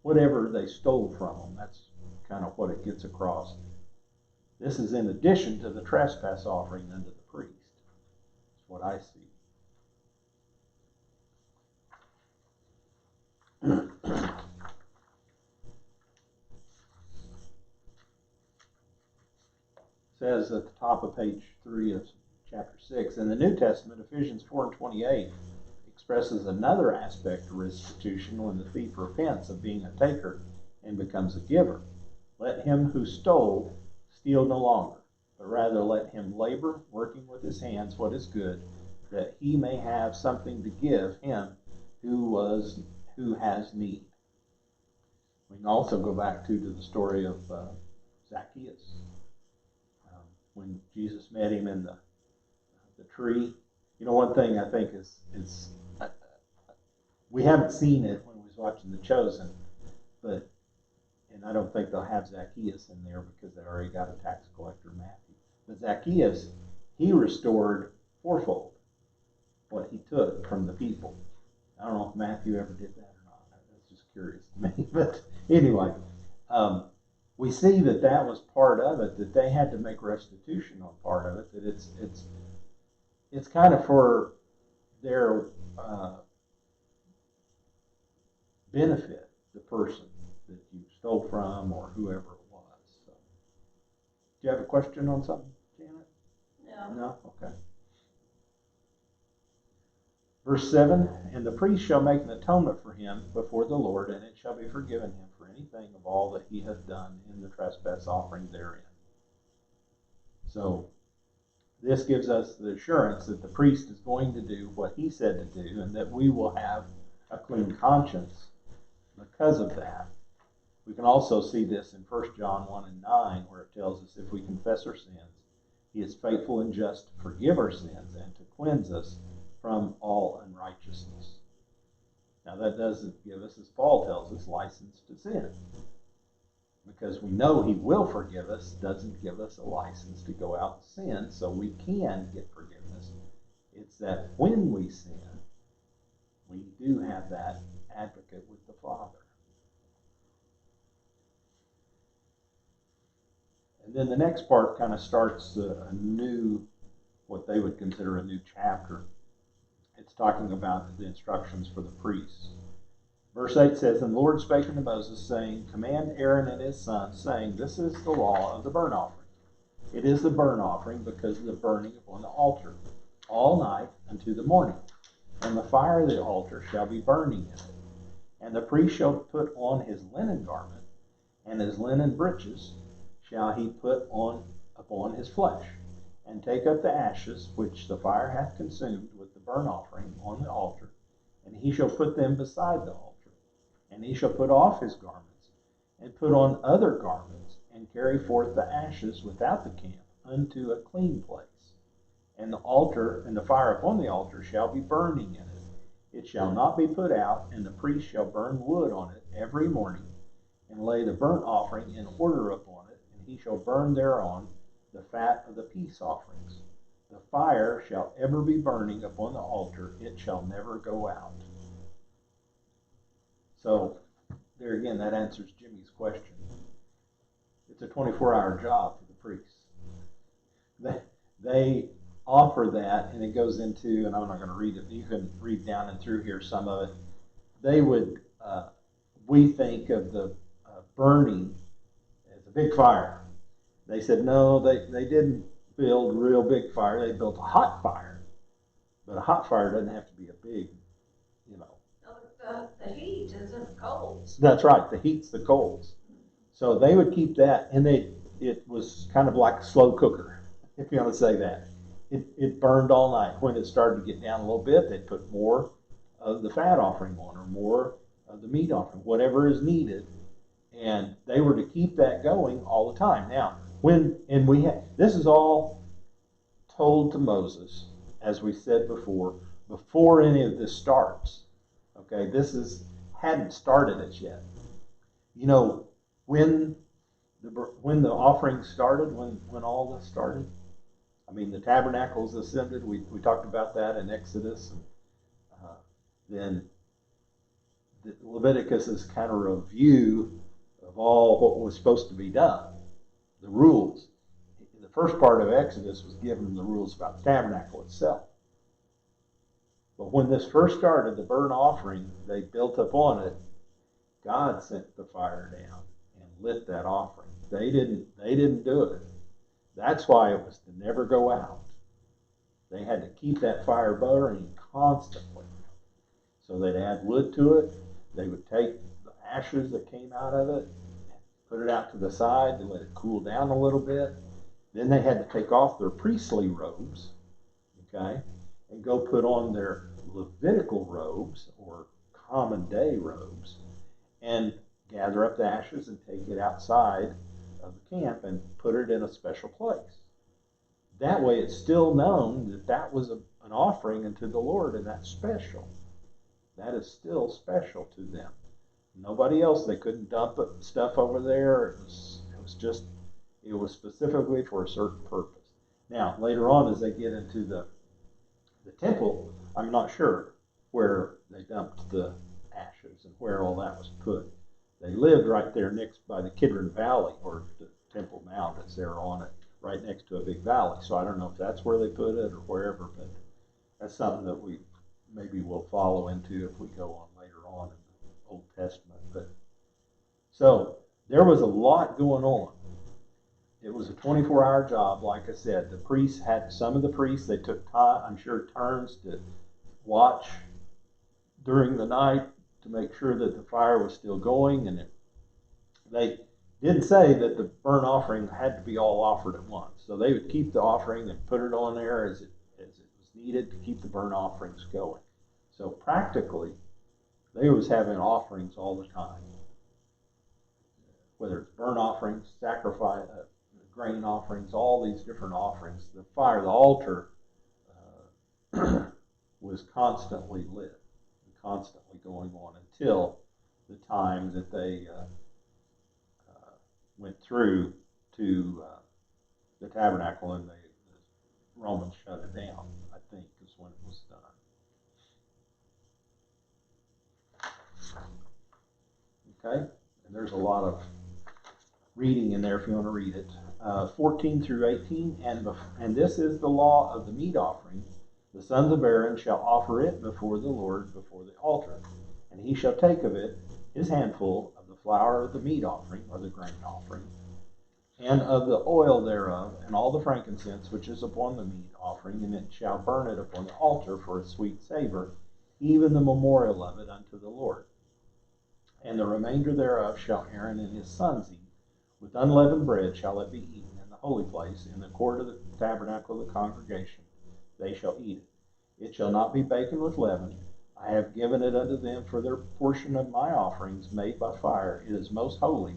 whatever they stole from them, that's kind of what it gets across. This is in addition to the trespass offering unto the priest. That's what I see. Says at the top of page 3 of chapter 6, in the New Testament, Ephesians 4:28 expresses another aspect of restitution when the thief repents of being a taker and becomes a giver. Let him who stole steal no longer, but but rather let him labor, working with his hands what is good, that he may have something to give him who has need. We can also go back to the story of Zacchaeus. When Jesus met him in the tree. You know, one thing I think is we haven't seen it when we was watching The Chosen, and I don't think they'll have Zacchaeus in there because they already got a tax collector, Matthew. But Zacchaeus, he restored fourfold what he took from the people. I don't know if Matthew ever did that or not. That's just curious to me. But anyway, we see that was part of it, that they had to make restitution on part of it, that it's kind of for their benefit, the person that you stole from or whoever it was. So, do you have a question on something, Janet? No. No? Okay. Verse 7, and the priest shall make an atonement for him before the Lord, and it shall be forgiven him for anything of all that he hath done in the trespass offering therein. So, this gives us the assurance that the priest is going to do what he said to do, and that we will have a clean conscience because of that. We can also see this in 1 John 1 and 9, where it tells us if we confess our sins, he is faithful and just to forgive our sins and to cleanse us from all unrighteousness. Now that doesn't give us, as Paul tells us, license to sin. Because we know he will forgive us, doesn't give us a license to go out and sin, so we can get forgiveness. It's that when we sin, we do have that advocate with the Father. And then the next part kind of starts a new, what they would consider a new chapter. It's talking about the instructions for the priests. Verse 8 says, and the Lord spake unto Moses, saying, command Aaron and his sons, saying, this is the law of the burnt offering. It is the burnt offering because of the burning upon the altar, all night unto the morning. And the fire of the altar shall be burning in it. And the priest shall put on his linen garment, and his linen breeches shall he put on upon his flesh, and take up the ashes which the fire hath consumed with the burnt offering on the altar, and he shall put them beside the altar. And he shall put off his garments, and put on other garments, and carry forth the ashes without the camp unto a clean place. And the altar, and the fire upon the altar shall be burning in it. It shall not be put out, and the priest shall burn wood on it every morning, and lay the burnt offering in order upon it, and he shall burn thereon the fat of the peace offerings. The fire shall ever be burning upon the altar, it shall never go out. So, there again, that answers Jimmy's question. It's a 24-hour job for the priests. They offer that, and it goes into, and I'm not going to read it, you can read down and through here some of it. They would, we think of the burning as a big fire. They said, no, they didn't build a real big fire. They built a hot fire. But a hot fire doesn't have to be a big, you know. The heat isn't cold. That's right. The heat's the coals. So they would keep that, and it was kind of like a slow cooker, if you want to say that. It burned all night. When it started to get down a little bit, they'd put more of the fat offering on, or more of the meat offering, whatever is needed. And they were to keep that going all the time. Now, this is all told to Moses, as we said before any of this starts. Okay, hadn't started it yet. You know, when the offering started, when all this started, I mean, the tabernacles ascended. We talked about that in Exodus. And, then Leviticus is kind of a review of all what was supposed to be done, the rules. The first part of Exodus was giving the rules about the tabernacle itself. But when this first started, the burnt offering, they built upon it, God sent the fire down and lit that offering. They didn't do it. That's why it was to never go out. They had to keep that fire burning constantly. So they'd add wood to it. They would take the ashes that came out of it, put it out to the side to let it cool down a little bit. Then they had to take off their priestly robes, okay, and go put on their Levitical robes or common day robes and gather up the ashes and take it outside of the camp and put it in a special place. That way it's still known that that was an offering unto the Lord, and that's special. That is still special to them. Nobody else, they couldn't dump stuff over there. It was specifically for a certain purpose. Now, later on, as they get into the temple, I'm not sure where they dumped the ashes and where all that was put. They lived right there next by the Kidron Valley, or the Temple Mount is there on it, right next to a big valley. So I don't know if that's where they put it or wherever, but that's something that we maybe will follow into if we go on later on in the Old Testament. But so there was a lot going on. It was a 24-hour job, like I said. The priests had, some of the priests, they took time, I'm sure, turns to watch during the night to make sure that the fire was still going, and they didn't say that the burnt offering had to be all offered at once. So they would keep the offering and put it on there as it was needed to keep the burnt offerings going. So practically, they was having offerings all the time. Whether it's burnt offerings, sacrifice, grain offerings, all these different offerings. The fire, the altar was constantly lit, constantly going on until the time that they went through to the tabernacle, and the Romans shut it down, I think, is when it was done. Okay, and there's a lot of reading in there if you want to read it. 14 through 18, and this is the law of the meat offering. The sons of Aaron shall offer it before the Lord, before the altar, and he shall take of it his handful of the flour of the meat offering, or the grain offering, and of the oil thereof, and all the frankincense which is upon the meat offering, and it shall burn it upon the altar for a sweet savor, even the memorial of it unto the Lord. And the remainder thereof shall Aaron and his sons eat. With unleavened bread shall it be eaten in the holy place, in the court of the tabernacle of the congregation. They shall eat it. It shall not be baken with leaven. I have given it unto them for their portion of my offerings made by fire. It is most holy,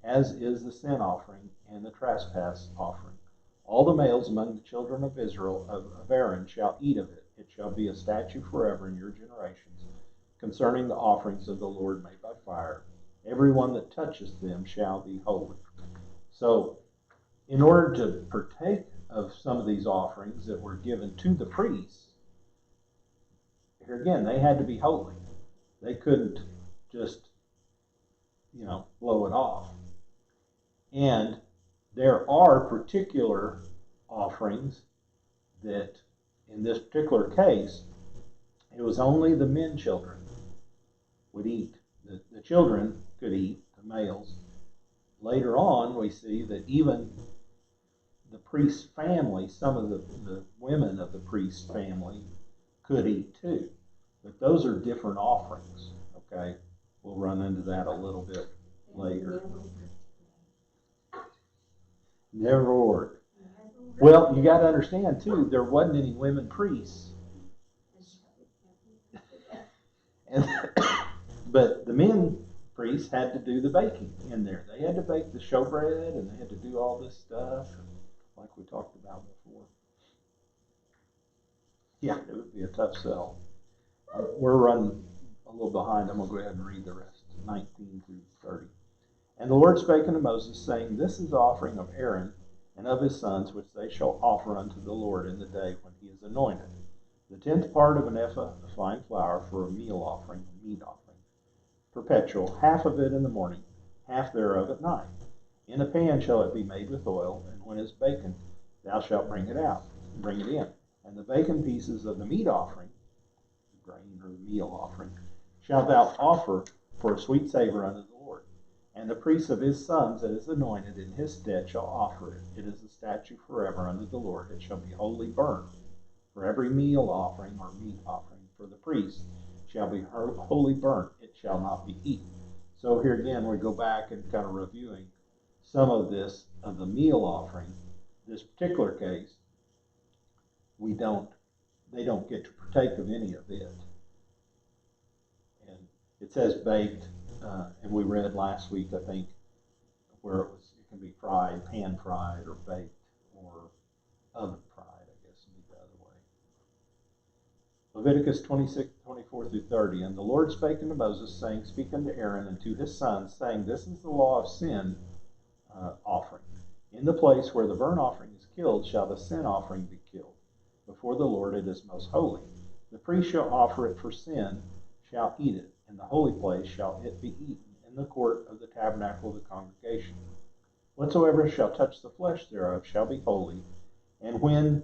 as is the sin offering and the trespass offering. All the males among the children of Israel, of Aaron, shall eat of it. It shall be a statute forever in your generations, concerning the offerings of the Lord made by fire. Everyone that touches them shall be holy. So, in order to partake of some of these offerings that were given to the priests, here again, they had to be holy. They couldn't just, blow it off. And there are particular offerings that, in this particular case, it was only the men children would eat. The children could eat, the males. Later on, we see that even the priest's family, some of the women of the priest's family could eat too. But those are different offerings, okay? We'll run into that a little bit later. Never worked. Well, you got to understand too, there wasn't any women priests. But the men priests had to do the baking in there. They had to bake the showbread, and they had to do all this stuff, like we talked about before. Yeah, it would be a tough sell. We're running a little behind. I'm going to go ahead and read the rest, 19 through 30. And the Lord spake unto Moses, saying, This is the offering of Aaron and of his sons, which they shall offer unto the Lord in the day when he is anointed. The 10th part of an ephah of fine flour for a meal offering, a meat offering. Perpetual, half of it in the morning, half thereof at night. In a pan shall it be made with oil, and when it is baken, thou shalt bring it out, bring it in. And the baken pieces of the meat offering, the grain or the meal offering, shalt thou offer for a sweet savor unto the Lord. And the priest of his sons that is anointed in his stead shall offer it. It is a statute forever unto the Lord. It shall be wholly burned. For every meal offering or meat offering for the priest shall be wholly burnt. It shall not be eaten. So here again we go back and kind of reviewing some of this of the meal offering. this particular case, they don't get to partake of any of it. And it says baked, and we read last week, I think, where it can be fried, pan fried, or baked, or oven fried, I guess would be the other way. Leviticus 26:24-30. And the Lord spake unto Moses, saying, Speak unto Aaron and to his sons, saying, This is the law of sin offering. In the place where the burnt offering is killed shall the sin offering be killed. Before the Lord it is most holy. The priest shall offer it for sin, shall eat it. In the holy place shall it be eaten, in the court of the tabernacle of the congregation. Whatsoever shall touch the flesh thereof shall be holy, and when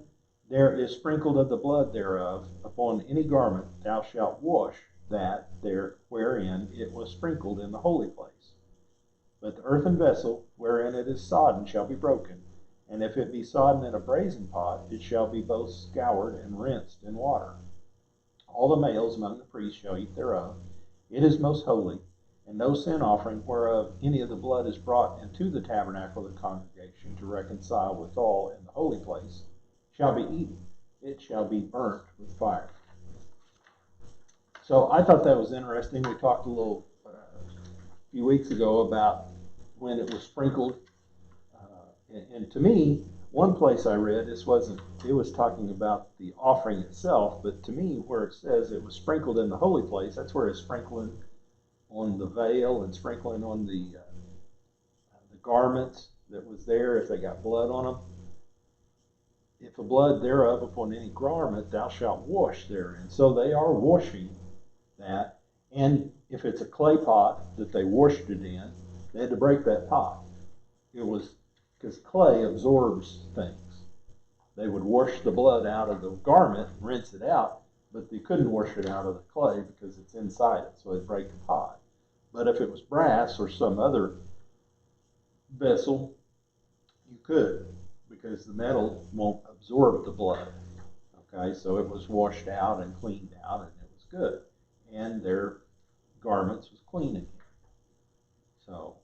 there is sprinkled of the blood thereof upon any garment, thou shalt wash that there wherein it was sprinkled in the holy place. But the earthen vessel wherein it is sodden shall be broken, and if it be sodden in a brazen pot, it shall be both scoured and rinsed in water. All the males among the priests shall eat thereof. It is most holy, and no sin offering whereof any of the blood is brought into the tabernacle of the congregation to reconcile withal in the holy place shall be eaten. It shall be burnt with fire. So I thought that was interesting. We talked a few weeks ago about when it was sprinkled. And to me, one place I read, it was talking about the offering itself, but to me, where it says it was sprinkled in the holy place, that's where it's sprinkling on the veil and sprinkling on the garments that was there if they got blood on them. If the blood thereof upon any garment, thou shalt wash therein. So they are washing that. And if it's a clay pot that they washed it in, they had to break that pot. It was because clay absorbs things. They would wash the blood out of the garment and rinse it out, but they couldn't wash it out of the clay because it's inside it, so they'd break the pot. But if it was brass or some other vessel, you could, because the metal won't absorb the blood. Okay, so it was washed out and cleaned out, and it was good. And their garments was clean again. So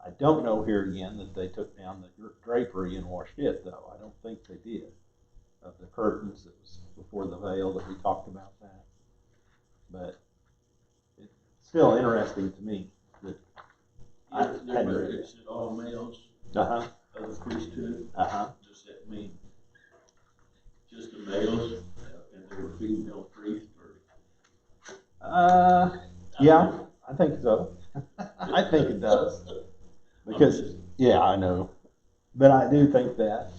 I don't know here again that they took down the drapery and washed it, though. I don't think they did. Of the curtains that was before the veil that we talked about that. But it's still interesting to me that I hadn't read it. It's all males Uh-huh. of the priesthood. Uh-huh. Does that mean just the males and there were female priests? Yeah, I think so. I think it does. Because, yeah, I know. But I do think that.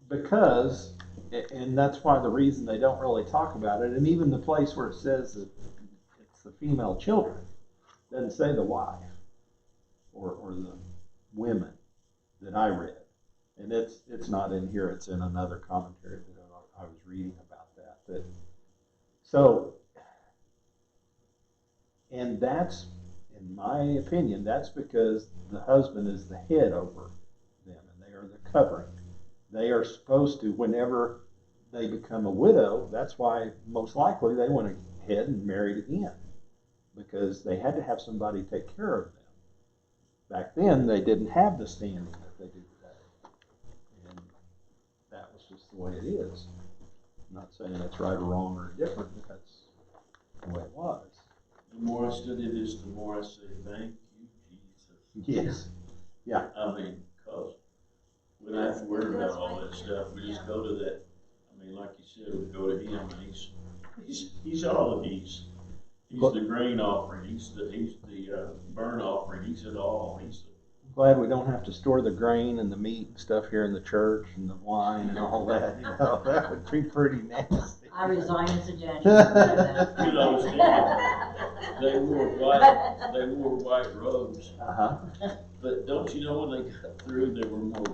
Because, and that's why the reason they don't really talk about it, and even the place where it says that it's the female children, doesn't say the wife or the women that I read. And it's not in here, it's in another commentary that I was reading about that. So, and that's, in my opinion, that's because the husband is the head over them, and they are the covering. They are supposed to, whenever they become a widow, that's why most likely they went ahead and married again, because they had to have somebody take care of them. Back then, they didn't have the standing that they do today. And that was just the way it is. I'm not saying it's right or wrong or different, but that's the way it was. The more I study this, the more I say, thank you, Jesus. Yes. Yeah. I mean, because we don't have to worry about all that stuff. We just go to that. I mean, like you said, we go to him, and he's all of these. He's the grain offering. He's the burnt offering. He's it all. I'm glad we don't have to store the grain and the meat and stuff here in the church and the wine and all that. You know, that would be pretty nasty. I resign as a judge. You know, they wore white robes. Uh-huh. But don't you know when they got through, there were more